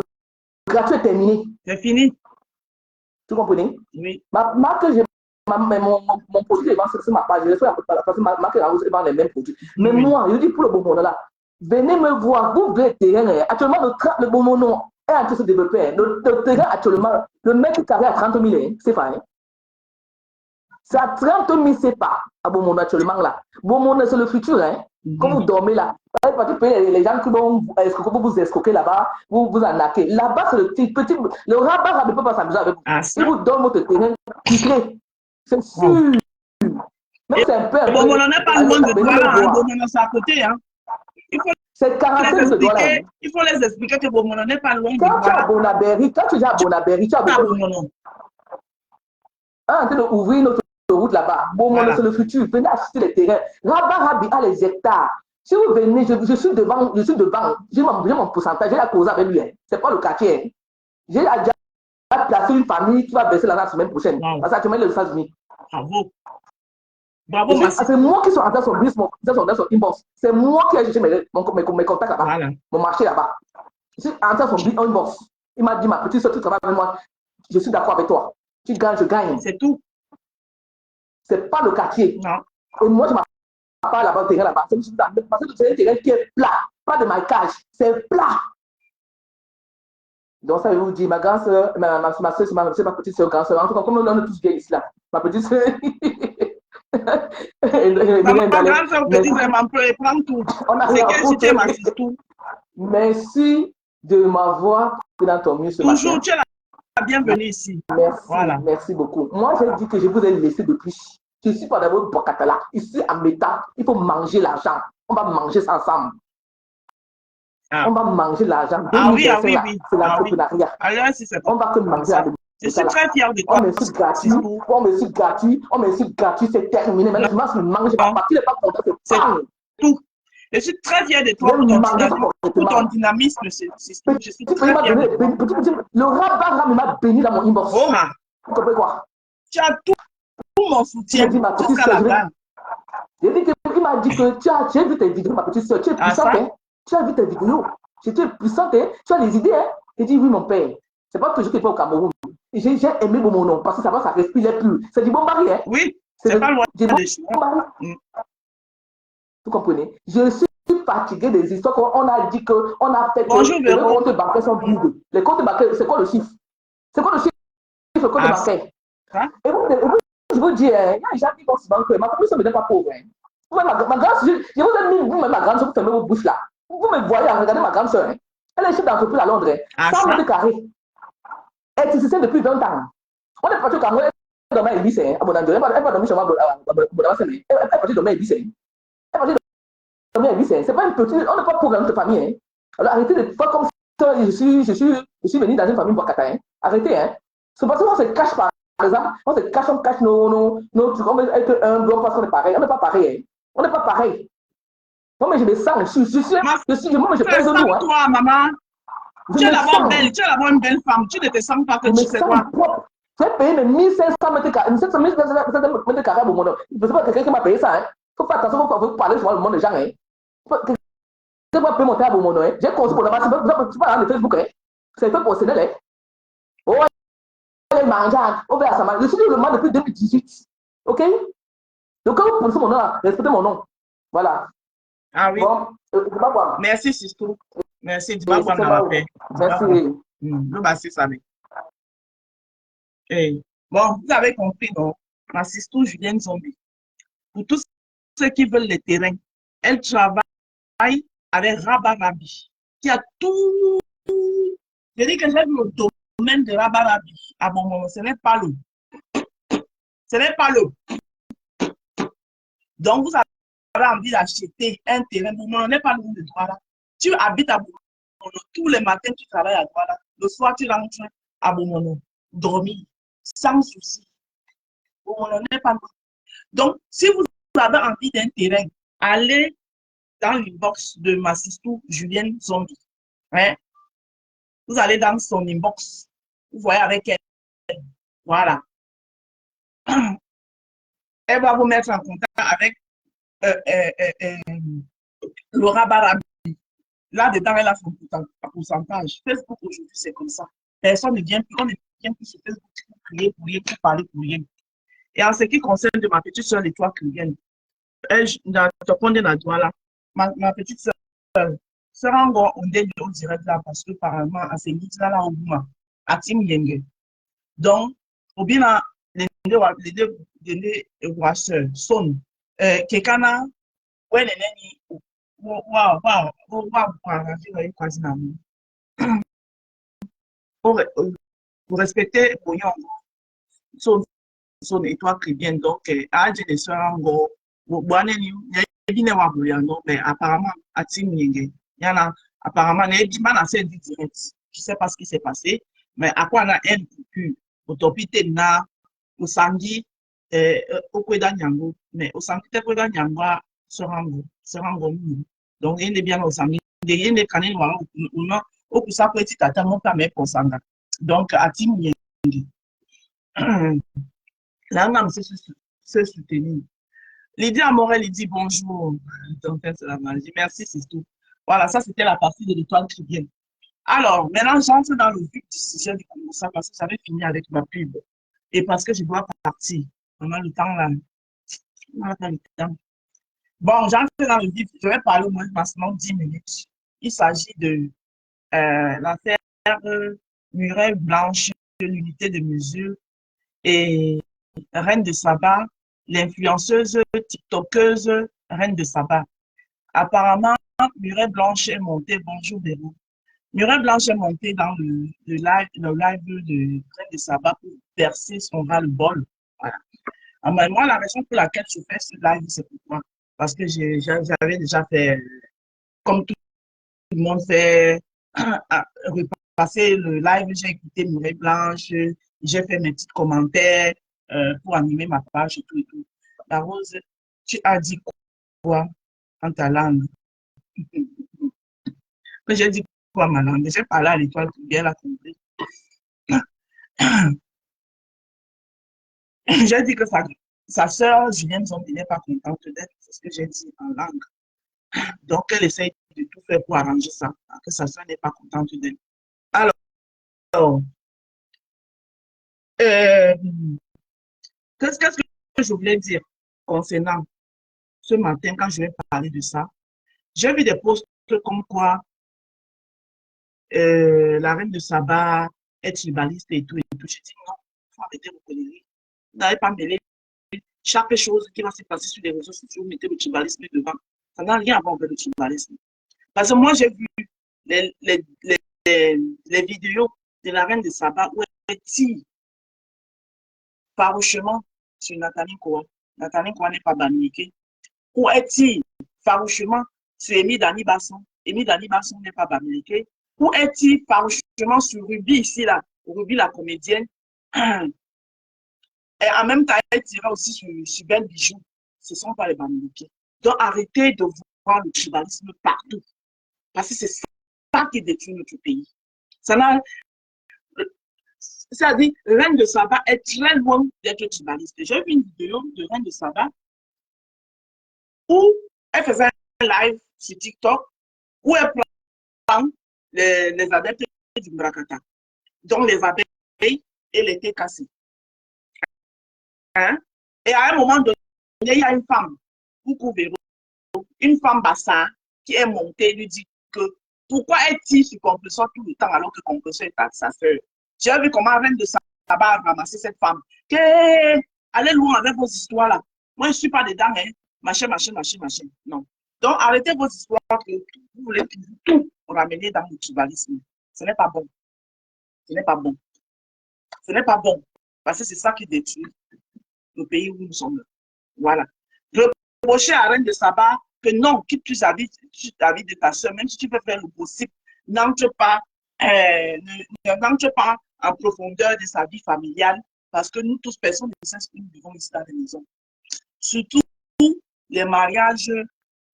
gratuit est terminé. C'est fini. Tu comprenez? Oui. Mon produit est vendu sur ma page. Je fais parce que Marc Larose vend les mêmes produits. Mais moi, je dis pour le bon moment là. Venez me voir, vous voulez le terrain. Actuellement, le bon moment est en train de se développer. Le terrain, actuellement, le mètre carré à 30 000, c'est pas. Hein? C'est à 30 000, c'est pas. À bon moment, actuellement, là. Bon moment, c'est le futur. Hein? Quand vous dormez là, les gens qui vont vous escroquer là-bas, vous arnaquer. Là-bas, c'est le petit. Le rabat ne peut pas s'amuser avec vous. Il vous donne votre terrain titré. C'est sûr. Même c'est un peu. Bon, on n'en est pas loin de toi là. Bon, c'est à côté. Hein? C'est 45 de dollars. Il faut les expliquer que bon, on n'en est pas loin de quand tu es à Bonaberry, tu es à Bonaberry, tu as Bonaberry. En train d'ouvrir notre route là-bas. Bon, c'est le futur. Venez acheter les terrains. Rabi a les hectares. Si vous venez, je suis devant. J'ai mon pourcentage. J'ai la cause avec lui. Hein. Ce n'est pas le quartier. Hein. J'ai déjà placé une famille qui va baisser la semaine prochaine. Parce que tu mets les États-Unis. Bravo, c'est moi qui suis en train de son inbox. C'est moi qui ai cherché mes contacts là-bas. Voilà. Mon marché là-bas. Je suis en train de son inbox. Il m'a dit, ma petite soeur, tu travailles avec moi. Je suis d'accord avec toi. Tu gagnes, je gagne. C'est tout. C'est pas le quartier. Non. Et moi, je ne m'appelle pas là-bas, le terrain là-bas. Parce que c'est un terrain qui est plat. Pas de maïkage. C'est plat. Donc, ça, je vous dis, ma grande soeur, ma soeur, c'est ma petite soeur, grande soeur. En tout cas, comme on est tous gays ici là. Ma petite soeur. Ma grande soeur te dit vraiment, prends tout. C'est quel si tu es Massistou tout. Merci de m'avoir pris dans ton mieux ce matin. Toujours, tu es la bienvenue ici. Merci, voilà. Merci beaucoup. Moi, j'ai dit que je vous ai laissé depuis. Je suis pas d'abord Bokatala. Ici, à Méta, il faut manger l'argent. On va manger ça ensemble. On va manger l'argent. Oui. C'est l'entrepreneuriat. On va que manger la je suis très fière de toi. On m'insulte gratuit. On m'insulte gratuit. C'est terminé. Maintenant, je mange pas. Tu n'es pas content. C'est tout. Je suis très fière de toi pour ton dynamisme. Je suis très fière de toi. Le rabat m'a béni dans mon inbox. Oh, vous comprenez quoi? Tu as tout mon soutien. Il m'a dit, il m'a dit que tu as vu tes vidéos, ma petite soeur. Tu es puissante. Hein? Tu as vu tes vidéos. Tu es puissante. Hein? Tu as les idées. Hein? J'ai dit, oui, mon père. C'est pas toujours qu'il faut au Cameroun. J'ai aimé mon nom parce que ça respire plus. C'est du bon mari. Hein? Oui, c'est pas loin de Vous comprenez? Je suis fatigué des histoires qu'on a dit qu'on a fait bonjour, que les comptes bancaires sont vides. Les comptes bancaires, c'est quoi le chiffre? C'est quoi le chiffre? Le compte bancaire. Et vous, je vous dis, il y a des gens qui vont se banquer. Ma famille ne me pas pauvre. Hein? Ma grande soeur, je vous ai mis vous-même ma grande soeur, vous fermez vos bouches là. Vous me voyez en regardant ma grande soeur. Hein? Elle est chef d'entreprise à Londres. 100 mètres carrés. Elle est ici depuis 20 ans. On est parti au Cameroun. Elle dormait à Ibis. Elle va dormir chez moi. Elle est partie dormir à Ibis. C'est pas une petite. On n'est pas pour notre famille. Hein? Alors arrêtez de faire comme ça. Je suis venu dans une famille Bokata. Hein? Arrêtez. Hein? C'est parce qu'on se cache par exemple. On se cache, on cache nos trucs. On veut être un bloc parce qu'on est pareil. On n'est pas pareil. Hein? On n'est pas pareil. Moi, mais je me sens. Je pèse de nous. Toi, maman. Tu es d'abord belle. Tu es d'abord une belle femme. Tu ne te sens pas que tu sais quoi. J'ai payé mes 1500 mètres carrés. 1700 mètres carrés à mon nom. Je ne sais pas quelqu'un qui m'a payé ça. Il faut faire attention. Il faut parler sur le monde des gens. Hein? Je vais payer mon table au mon nom. J'ai conçu pour la masse. Tu vas dans le Facebook. Hein? C'est fait pour Sénélec. Oh, les mangeants. On va à ça. Je suis le monde depuis 2018. OK? Donc, quand vous prenez mon nom, respectez mon nom. Voilà. Ah oui. Bon, merci, Sistou. Merci. Tu vas voir dans la paix. Merci. C'est ça. Bon, vous avez compris, non? Ma Sistou Julienne Zombie. Pour tous ceux qui veulent le terrain, elle travaille avec Rabarabi, qui a tout. Je dis que j'ai vu le domaine de Rabarabi. Ah bon, ce n'est pas l'eau. Ce n'est pas l'eau. Donc, vous avez envie d'acheter un terrain. Boumono n'est pas loin de Douala. Tu habites à Boumono. Tous les matins, tu travailles à Douala. Le soir, tu rentres à Boumono. Dormir, sans souci. Boumono n'est pas loin. Donc, si vous avez envie d'un terrain, allez dans l'inbox de ma Sistou Julienne Zombie. Hein? Vous allez dans son inbox. Vous voyez avec elle. Voilà. Elle va vous mettre en contact avec Laura Barabi. Là-dedans, elle a son pourcentage. Facebook, aujourd'hui, c'est comme ça. Personne ne vient plus. On ne vient plus sur Facebook pour crier, pour rien, pour parler, pour rien. Et en ce qui concerne de ma petite soeur, les trois crières, ma petite soeur, Serango, on est au direct là parce que apparemment, à ces là, là, au Bouma, à Tim Yenge. Donc, au bien, les deux voisins sont, Kekana, ouais, les nani, waouh, pour respecter son étoile chrétienne, donc, à des Serango, mais apparemment, à Tim Yenge, il y en a apparemment, je ne sais pas ce qui s'est passé, mais à quoi on a un coupure, au topité na, au sangi, au Kweda Nyango, mais au sangi, Kweda Nyango, se rango. Donc, il est bien au sangi, il y a des canaux, ou non, au plus ça peut être tata, mon père, mais pour sanga. Donc, à Tim Yenge. Là, on a se soutenir. Lydie Amorel, il dit bonjour. Merci, c'est tout. Voilà, ça c'était la partie de l'étoile chrétienne. Alors, maintenant, j'entre dans le vif du sujet du commençant parce que j'avais fini avec ma pub. Et parce que je dois partir. On a le temps là. On a le temps. Bon, j'entre dans le vif. Je vais parler au moins maximum 10 minutes. Il s'agit de l'affaire Murelle Blanche de l'unité de mesure et Reine de Saba l'influenceuse, tiktokeuse, Reine de Saba. Apparemment, Mireille Blanche est montée, bonjour Béro. Mireille Blanche est montée dans le live de Reine de Saba pour verser son ras-le-bol. Voilà. Alors, moi, la raison pour laquelle je fais ce live, c'est pourquoi. Parce que j'avais déjà fait, comme tout le monde fait, repasser le live, j'ai écouté Mireille Blanche, j'ai fait mes petits commentaires pour animer ma page et tout et tout. La Rose, tu as dit quoi en ta langue? Que j'ai dit quoi ma langue? J'ai parlé à l'étoile pour bien la compris. J'ai dit que sa sœur Julienne Zombie n'est pas contente d'elle, c'est ce que j'ai dit en langue. Donc, elle essaye de tout faire pour arranger ça, que sa sœur n'est pas contente d'elle. Alors, euh, qu'est-ce que je voulais dire concernant ce matin quand je vais parler de ça? J'ai vu des posts comme quoi la reine de Saba est tribaliste et tout et tout. J'ai dit non, il faut arrêter vos conneries. Vous n'avez pas mêlé chaque chose qui va se passer sur les réseaux sociaux, mettez le tribalisme devant. Ça n'a rien à voir avec le tribalisme. Parce que moi, j'ai vu les vidéos de la reine de Saba où elle tire farouchement sur Nathalie Koa. Nathalie Koa n'est pas baminiquée. Où elle tire farouchement sur Émile Dani Basson. Émile Dani Basson n'est pas baminiqué. Où elle tire farouchement sur Ruby ici, là. Ruby, la comédienne. Et en même temps, elle tire aussi sur Belle Bijou. Ce ne sont pas les baminiqués. Donc, arrêtez de voir le tribalisme partout. Parce que c'est ça qui détruit notre pays. C'est-à-dire, Reine de Saba est très loin d'être tribaliste. J'ai vu une vidéo de Reine de Saba où elle faisait un live sur TikTok où elle prend les adeptes du Mbrakata, dont les abeilles et les thés cassés. Hein? Et à un moment donné, il y a une femme, une femme bassa, qui est montée et lui dit que pourquoi elle tire sur Compresseur tout le temps alors que Compresseur est sa sœur. J'ai vu comment Reine de Saba a ramassé cette femme. Allez loin avec vos histoires là. Moi, je ne suis pas dedans, hein. Machin. Non. Donc, arrêtez vos histoires que vous voulez tout ramener dans le tribalisme. Ce n'est pas bon. Ce n'est pas bon. Ce n'est pas bon. Parce que c'est ça qui détruit le pays où nous sommes. Voilà. Reprocher à Reine de Saba que non, quitte tu ta vie de ta soeur, même si tu peux faire le possible, n'entre pas en profondeur de sa vie familiale, parce que nous tous, personne ne sait ce que nous vivons ici dans la maison. Surtout les mariages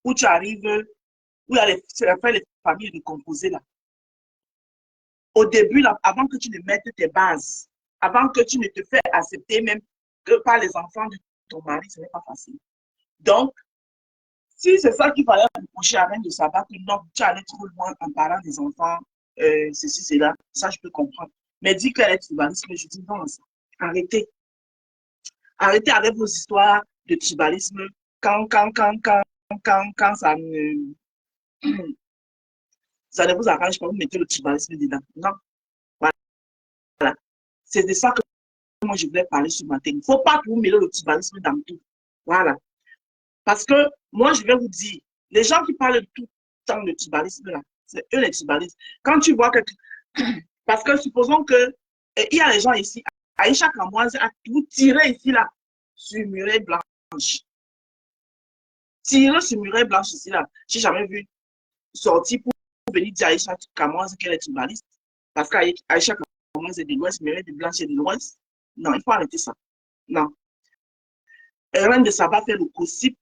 où tu arrives, où il y a les familles recomposées là. Au début, là, avant que tu ne mettes tes bases, avant que tu ne te fais accepter même que par les enfants de ton mari, ce n'est pas facile. Donc, si c'est ça qu'il fallait reprocher à Reine de Saba, que non, tu allais trop loin en parlant des enfants, ceci, cela, ça je peux comprendre. Mais dis qu'elle est tribaliste, je dis non, ça. Arrêtez. Arrêtez avec vos histoires de tribalisme quand ça ne vous arrange pas, vous mettez le tribalisme dedans. Non. Voilà. C'est de ça que moi je voulais parler ce matin. Il ne faut pas que vous mettez le tribalisme dans tout. Voilà. Parce que moi, je vais vous dire, les gens qui parlent tout le temps de tribalisme, là, c'est eux les tribalistes. Quand tu vois que... Parce que supposons que il y a les gens ici, Aïcha Kamoise a tout tiré ici, là, sur Mireille Blanche. Tiré sur Mireille Blanche ici, là. J'ai jamais vu sortir pour venir dire à Aïcha Kamoise qu'elle est tribaliste. Parce qu'Aïcha Kamoise est de l'Ouest, Mireille de Blanche est de l'Ouest. Non, il faut arrêter ça. Non. Reine de Saba fait le gossip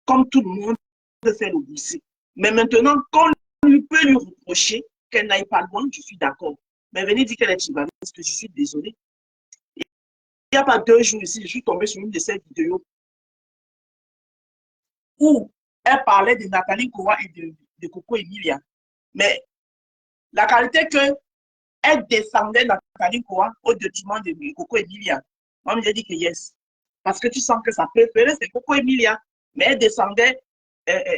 comme tout le monde peut faire le gossip. Mais maintenant, quand on peut lui reprocher qu'elle n'aille pas loin, je suis d'accord. Mais venez dire qu'elle est tribaliste, parce que je suis désolée. Il n'y a pas 2 jours ici, je suis tombée sur une de ces vidéos où elle parlait de Nathalie Koa et de Coco Emilia. Mais la qualité qu'elle descendait Nathalie Koa au détriment de Coco Emilia. Moi, j'ai dit que yes. Parce que tu sens que ça peut faire, c'est Coco Emilia. Mais elle descendait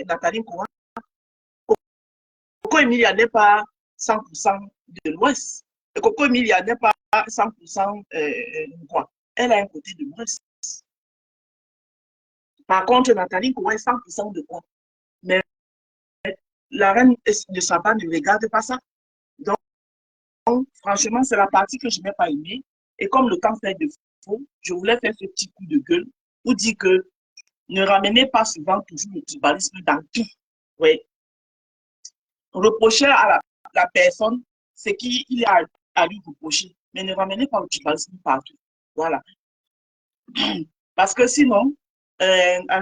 Nathalie Koa. Coco Emilia n'est pas 100% de l'Ouest. Coco Emilia n'est pas 100% quoi. Elle a un côté de l'Ouest. Par contre, Nathalie Koua est 100% de quoi? Mais la reine de Saba ne regarde pas ça. Donc, franchement, c'est la partie que je n'ai pas aimée. Et comme le temps fait défaut, je voulais faire ce petit coup de gueule pour dire que ne ramenez pas souvent toujours le tribalisme dans tout. Oui. Reprocher à la personne ce qu'il a à lui reprocher, mais ne ramenez pas le tribalisme partout. Voilà. Parce que sinon, la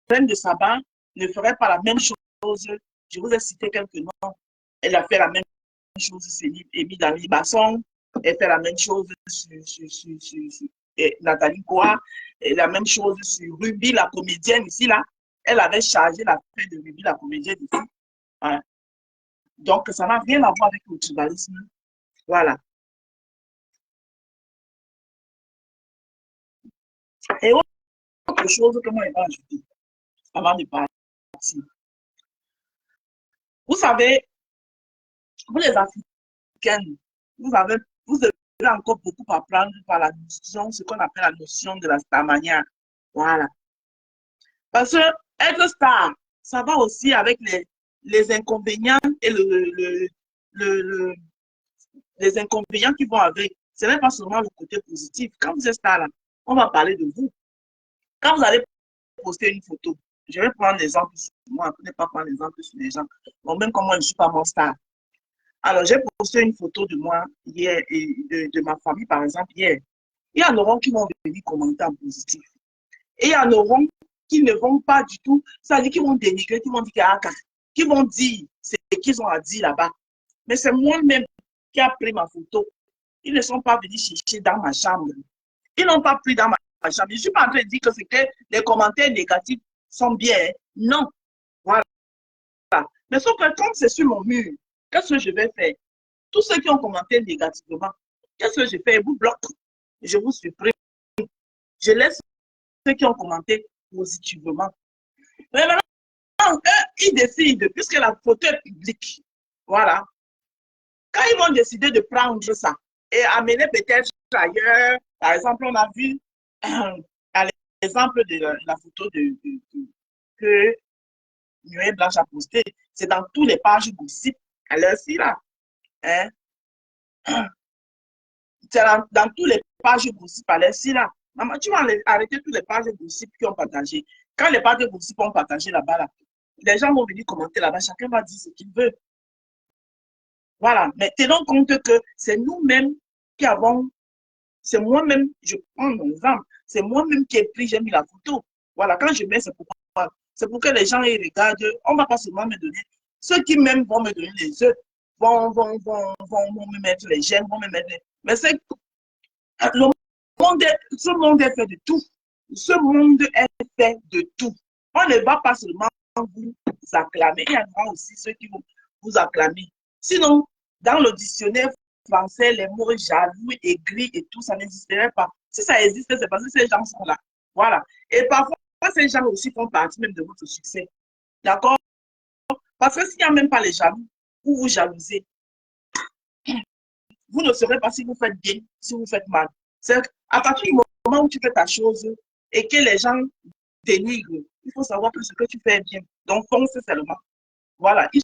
reine de Saba ne ferait pas la même chose. Je vous ai cité quelques noms. Elle a fait la même chose sur Émile Dami Basson. Elle fait la même chose sur Nathalie Koua. Et la même chose sur Ruby, la comédienne ici, là. Elle avait chargé la fin de Ruby, la comédienne ici. Voilà. Donc, ça n'a rien à voir avec le tribalisme. Voilà. Et autre chose que moi, je vais ajouter avant de partir. Vous savez, vous les Africaines, vous avez encore beaucoup à apprendre par la notion, ce qu'on appelle la notion de la starmania. Voilà. Parce que être star, ça va aussi avec les inconvénients et les inconvénients qui vont avec. Ce n'est pas seulement le côté positif. Quand vous êtes star, là, on va parler de vous. Quand vous allez poster une photo, je vais prendre l'exemple sur moi, ne pas prendre l'exemple sur les gens. Bon, même comme moi, je ne suis pas mon star. Alors, j'ai posté une photo de moi hier et de ma famille, par exemple, hier. Il y en aura qui vont venir commenter en positif. Et il y en aura qui ne vont pas du tout, c'est-à-dire qui vont dénigrer, qui vont dire qui vont dire ce qu'ils ont à dire là-bas. Mais c'est moi-même qui a pris ma photo. Ils ne sont pas venus chercher dans ma chambre. Ils n'ont pas pris dans ma chambre. Je ne suis pas en train de dire que c'est que les commentaires négatifs sont bien. Non. Voilà. Mais sauf que quand c'est sur mon mur, qu'est-ce que je vais faire? Tous ceux qui ont commenté négativement, qu'est-ce que je fais? Je vous bloque. Je vous supprime. Je laisse ceux qui ont commenté positivement. Mais maintenant, ils décident, puisque la photo est publique, voilà. Quand ils vont décider de prendre ça et amener peut-être ailleurs, par exemple, on a vu à l'exemple de la photo que Nuée Blanche a posté, c'est dans tous les pages gossip à l'heure-ci là. Hein? C'est dans tous les pages gossip à l'heure-ci là. Maman, tu vas arrêter toutes les pages gossip qui ont partagé. Quand les pages gossip ont partagé là-bas, là, les gens vont venir commenter là-bas, chacun va dire ce qu'il veut. Voilà, mais tenons compte que c'est nous-mêmes qui avons, c'est moi-même, je prends mon exemple, c'est moi-même qui ai pris, j'ai mis la photo. Voilà, quand je mets, c'est pour que les gens ils regardent, on ne va pas seulement me donner, ceux qui même vont me donner les œufs, vont me mettre les gemmes, vont me mettre les... Mais c'est ce monde est fait de tout. Ce monde est fait de tout. On ne va pas seulement vous acclamer, il y en aura aussi ceux qui vont vous acclamer. Sinon, dans le dictionnaire français, les mots jaloux, aigri et tout, ça n'existerait pas. Si ça existe, c'est parce que ces gens sont là. Voilà. Et parfois, ces gens aussi font partie même de votre succès. D'accord? Parce que s'il n'y a même pas les jaloux, ou vous jalousez, vous ne saurez pas si vous faites bien, si vous faites mal. C'est à partir du moment où tu fais ta chose et que les gens dénigrent, il faut savoir que ce que tu fais est bien. Donc, fonce seulement. Voilà. Ils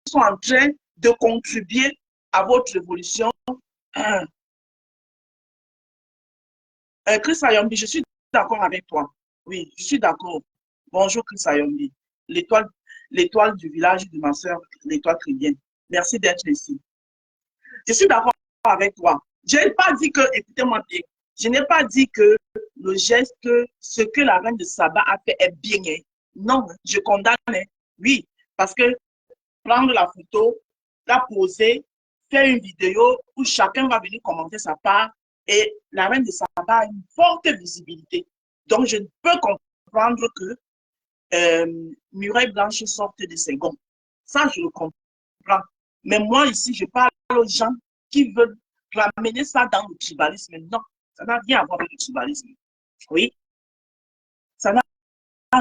sont en train de contribuer à votre évolution. Chris Ayombi, je suis d'accord avec toi. Oui, je suis d'accord. Bonjour Chris Ayombi. L'étoile du village de ma soeur, l'étoile chrétienne. Merci d'être ici. Je suis d'accord avec toi. Je n'ai pas dit que, écoutez-moi bien, je n'ai pas dit que le geste, ce que la reine de Saba a fait est bien. Non, je condamne. Oui, parce que prendre la photo, la poser, faire une vidéo où chacun va venir commenter sa part et la reine de Saba a une forte visibilité. Donc, je ne peux comprendre que Muraille Blanche sorte de ses gonds. Ça, je le comprends. Mais moi, ici, je parle aux gens qui veulent ramener ça dans le tribalisme. Non, ça n'a rien à voir avec le tribalisme. Oui, ça n'a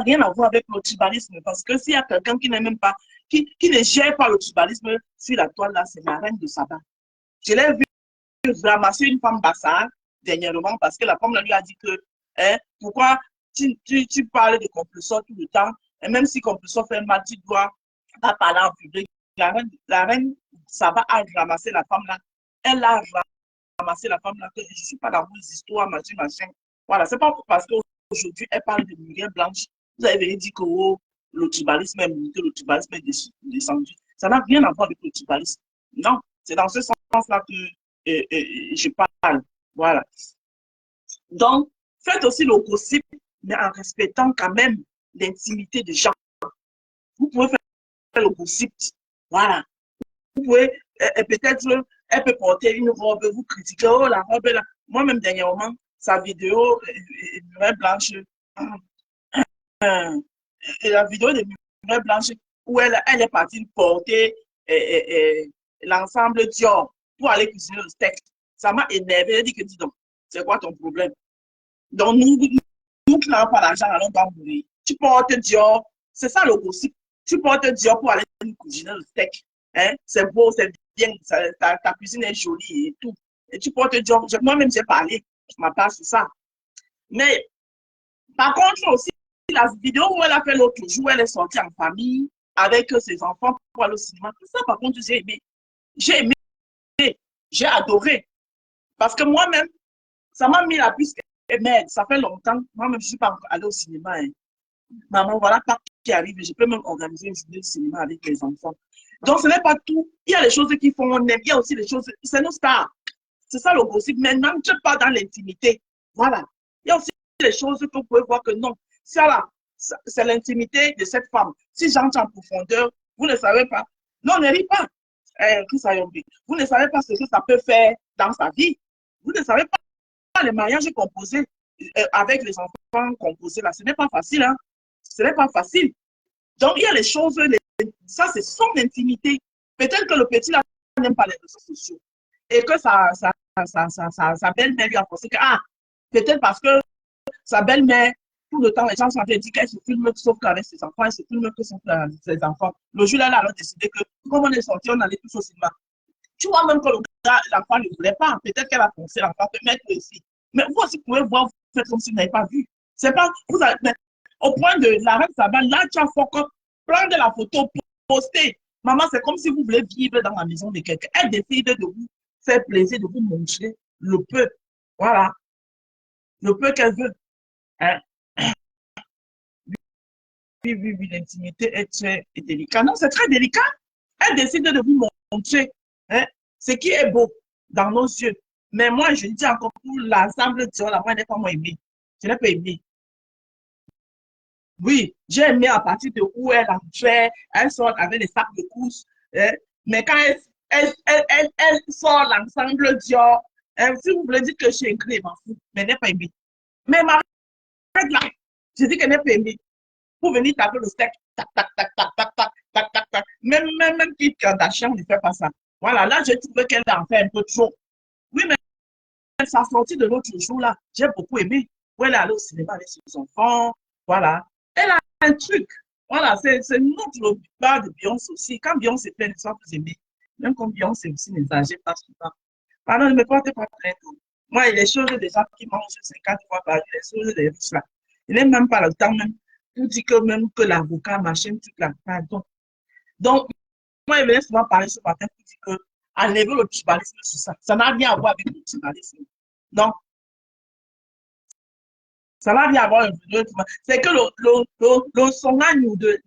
rien à voir avec le tribalisme. Parce que s'il y a quelqu'un qui n'est même pas, qui ne gère pas le tribalisme sur la toile, là, c'est la reine de Saba. Je l'ai vu ramasser une femme bassard dernièrement parce que la femme lui a dit que, hein, pourquoi tu parles de compulsion tout le temps, et même si compulsion fait mal, tu dois pas parler en public. La reine, ça va à ramasser la femme là. Elle a ramassé la femme là, que je ne suis pas dans vos histoires, machin. Voilà, c'est pas parce qu'aujourd'hui, elle parle de lumière blanche. Vous avez venu dire que oh, le tribalisme est monté, le tribalisme est descendu. Ça n'a rien à voir avec le tribalisme. Non, c'est dans ce sens-là que je parle. Voilà. Donc, faites aussi le gossip, mais en respectant quand même l'intimité des gens. Vous pouvez faire le gossip. Voilà. Vous pouvez, peut-être, elle peut porter une robe, vous critiquez, oh, la robe là. Moi-même, dernièrement, sa vidéo, murelle blanche, et la vidéo de murelle blanche, où elle est partie porter l'ensemble Dior pour aller cuisiner le steak. Ça m'a énervé. Elle dit que, dis donc, c'est quoi ton problème? Donc, nous qui n'avons pas d'argent, allons dans mourir. Tu portes Dior, c'est ça le gossip. Tu portes Dior pour aller cuisiner le steak. Hein? C'est beau, c'est bien, ta cuisine est jolie et tout. Et tu portes Dior. Moi-même, j'ai parlé, je m'appelle sur ça. Mais, par contre, aussi, la vidéo où elle a fait l'autre jour, où elle est sortie en famille avec ses enfants pour aller au cinéma. Ça, par contre, j'ai aimé. J'ai aimé. J'ai adoré. Parce que moi-même, ça m'a mis la puce. Mais ça fait longtemps. Moi-même, je ne suis pas allée au cinéma. Hein. Maman, voilà, pas qui arrive. Je peux même organiser une journée de cinéma avec les enfants. Donc, ce n'est pas tout. Il y a les choses qui font on aime. Il y a aussi les choses. C'est nos stars. C'est ça le gossip. Maintenant, tu n'es pas dans l'intimité. Voilà. Il y a aussi les choses que vous pouvez voir que non. Ça là, c'est l'intimité de cette femme. Si j'entre en profondeur, vous ne savez pas. Non, ne ris pas. Vous ne savez pas ce que ça peut faire dans sa vie. Vous ne savez pas les mariages composés avec les enfants composés là. Ce n'est pas facile. Hein? Ce n'est pas facile. Donc, il y a les choses, ça c'est son intimité. Peut-être que le petit là n'aime pas les réseaux sociaux. Et que sa belle-mère lui a pensé que, peut-être parce que sa belle-mère, tout le temps, les gens sont en train de dire qu'elle se filme sauf qu'avec ses enfants, elle se filme que sauf avec ses enfants. Le jour là, elle a décidé que, comme on est sorti, on allait tous au cinéma. Tu vois même que l'enfant ne voulait pas. Peut-être qu'elle a pensé l'enfant peut mettre ici. Mais vous aussi, vous pouvez voir, vous faites comme si vous n'avez pas vu. C'est pas, vous avez, mais au point de la reine Saba, là, tu as prendre la photo, poster. Maman, c'est comme si vous voulez vivre dans la maison de quelqu'un. Elle décide de vous faire plaisir, de vous montrer le peu. Voilà. Le peu qu'elle veut. Hein? Oui, l'intimité est délicate. Non, c'est très délicat. Elle décide de vous montrer hein, ce qui est beau dans nos yeux. Mais moi, je dis encore pour l'ensemble de la moi, je n'ai pas moi aimé. Je n'ai pas aimé. Oui, j'ai aimé à partir de où elle entrait, elle sort avec les sacs de course. Hein, mais quand elle sort l'ensemble Dior, si vous voulez dire que je suis écrit, m'en fous, mais je n'ai pas aimé. Mais ma règle là, je dis qu'elle n'est pas aimé. Pour venir taper le steak, tac, tac, tac, tac, tac, tac, tac, tac, tac. Même Kim Kardashian ne fait pas ça. Voilà, là, j'ai trouvé qu'elle en fait un peu trop. Oui, mais sa sortie de l'autre jour, là, j'ai beaucoup aimé. Où elle est allée au cinéma avec ses enfants. Voilà. Elle a un truc. Voilà, c'est notre bar de Beyoncé aussi. Quand Beyoncé fait, les gens vous aimez. Même quand Beyoncé aussi n'exagère pas souvent. Pardon, ne me portez pas très tôt. Moi, il y a des choses des gens qui mangent 50 fois par jour, les choses des riches là. Il n'est même pas le temps même. Tout dit que même que l'avocat, machin, tout là. Pardon. Donc, moi, il venait souvent parler ce matin pour dire que enlever le tribalisme sur ça. Ça n'a rien à voir avec le tribalisme. Non. Ça n'a rien à voir avec le tribalisme. C'est que le songagne de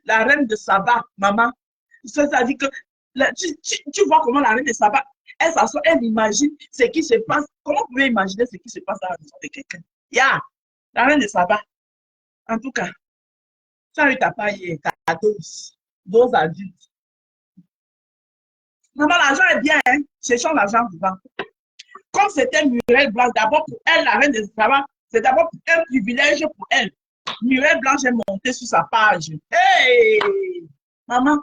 la reine de Saba, maman, c'est-à-dire que tu vois comment la reine de Saba, elle s'assoit, elle imagine ce qui se passe. Comment vous pouvez imaginer ce qui se passe dans la maison de quelqu'un? La reine de Saba. En tout cas, ça ne t'a pas hier, t'as deux adultes. Maman, l'argent est bien, hein? Cherchons l'argent vivant. Comme c'était Murelle Blanche, d'abord pour elle, la reine de Saba, c'est d'abord un privilège pour elle. Murelle Blanche est montée sur sa page. Hey! Maman,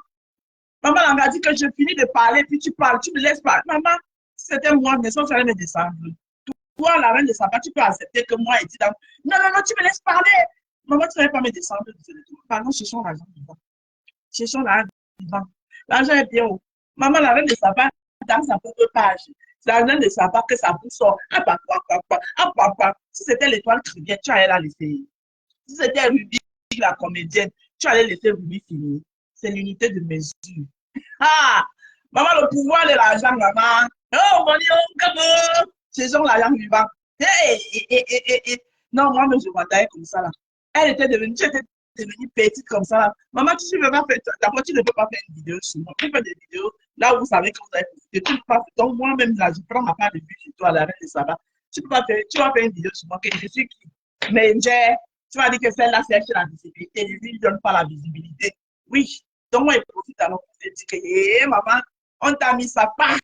elle m'a dit que je finis de parler, puis tu parles, tu me laisses parler. Maman, si c'était moi, mais ça, j'allais me descendre. Toi, la reine de Saba, tu peux accepter que moi, elle dit non, tu me laisses parler. Maman, tu ne vas pas me descendre. Pardon, cherchons l'argent vivant. Cherchons l'argent vivant. L'argent est bien haut. Maman, la reine de Saba, dans sa propre page. La reine de Saba, que ça vous sort. Ah, papa. Si c'était l'étoile Trivière, tu allais la laisser. Si c'était Ruby, la comédienne, tu allais laisser Ruby finir. C'est l'unité de mesure. Ah, maman, le pouvoir de l'argent, maman. Oh, mon Dieu, comment? C'est genre l'argent vivant. Non, moi, je m'entendais comme ça, là. Tu étais devenue petite comme ça, là. Maman, tu ne peux pas faire, d'abord, tu ne peux pas faire une vidéo sur moi. Tu fais des vidéos, là où vous savez que vous avez profité. Tu ne peux pas faire, donc moi-même, là, je prends ma part de vue sur toi, la reine de Saba. Tu vas faire une vidéo sur moi, que je suis qui? Mais tu vas dire que celle-là, c'est la visibilité. Je ne lui donne pas la visibilité. Oui. Donc, moi, il profite alors pour te dire que, hé, maman, on t'a mis sa part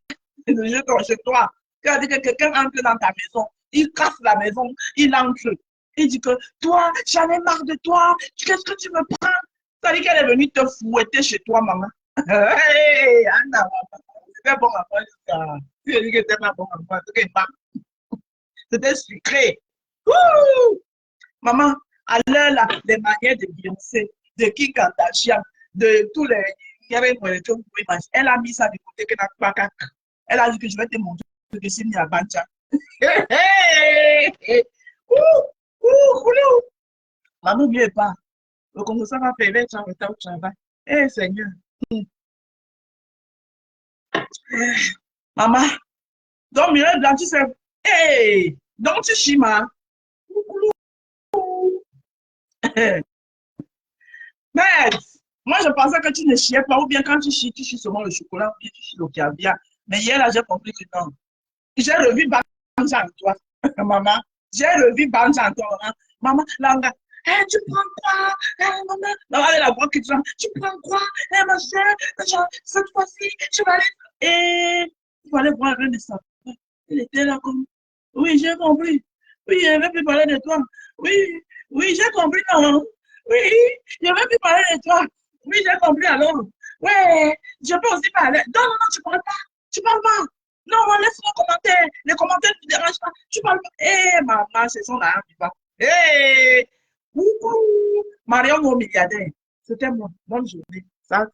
de jeu chez toi. Tu as dit que quelqu'un entre dans ta maison, il casse la maison, il entre. Il dit que, toi, j'en ai marre de toi, qu'est-ce que tu me prends? Ça dit qu'elle est venue te fouetter chez toi, maman. Hé, Anna, maman, c'était bon enfant jusqu'à. Tu as dit que c'était pas bon enfant, c'était sucré. Ouh! Maman, à l'heure là, les manières de Beyoncé, de Kim Kardashian, de tous les. Il y avait une que vous pouvez imaginer. Elle a mis ça du côté que n'a pas qu'à. Elle a dit que je vais te montrer que c'est mis à Bancha. Maman, n'oubliez pas. Le Congo, ça va faire 20 ans au travail. Eh, Seigneur. Maman, donc, Mireille Blanc, tu sais. Hey, donc tu chimas. Mais, moi, je pensais que tu ne chiais pas, ou bien quand tu chies seulement le chocolat, ou bien tu chies le caviar. Mais hier, là, j'ai compris que non. J'ai revu Banja en toi, maman. J'ai revu Banja en toi, maman. Maman, là, tu prends quoi? Maman, là, elle la voix qui dit, tu prends quoi? Ma soeur, cette fois-ci, je vais aller. Et il fallait voir un de ça. Il était là comme, oui, j'ai compris. Oui, je ne vais plus parler de toi. Oui, oui, j'ai compris, non. Oui, je ne vais plus parler de toi. Oui, j'ai compris alors. Ouais, je peux aussi parler. Non, non, non, tu parles pas. Tu parles pas. Non, non, laisse-moi commenter. Les commentaires ne te dérangent pas. Tu parles pas. Eh, maman, c'est son arme, tu vois. Eh, coucou. Marion, mon milliardaire. C'était moi. Bonne journée. Ça,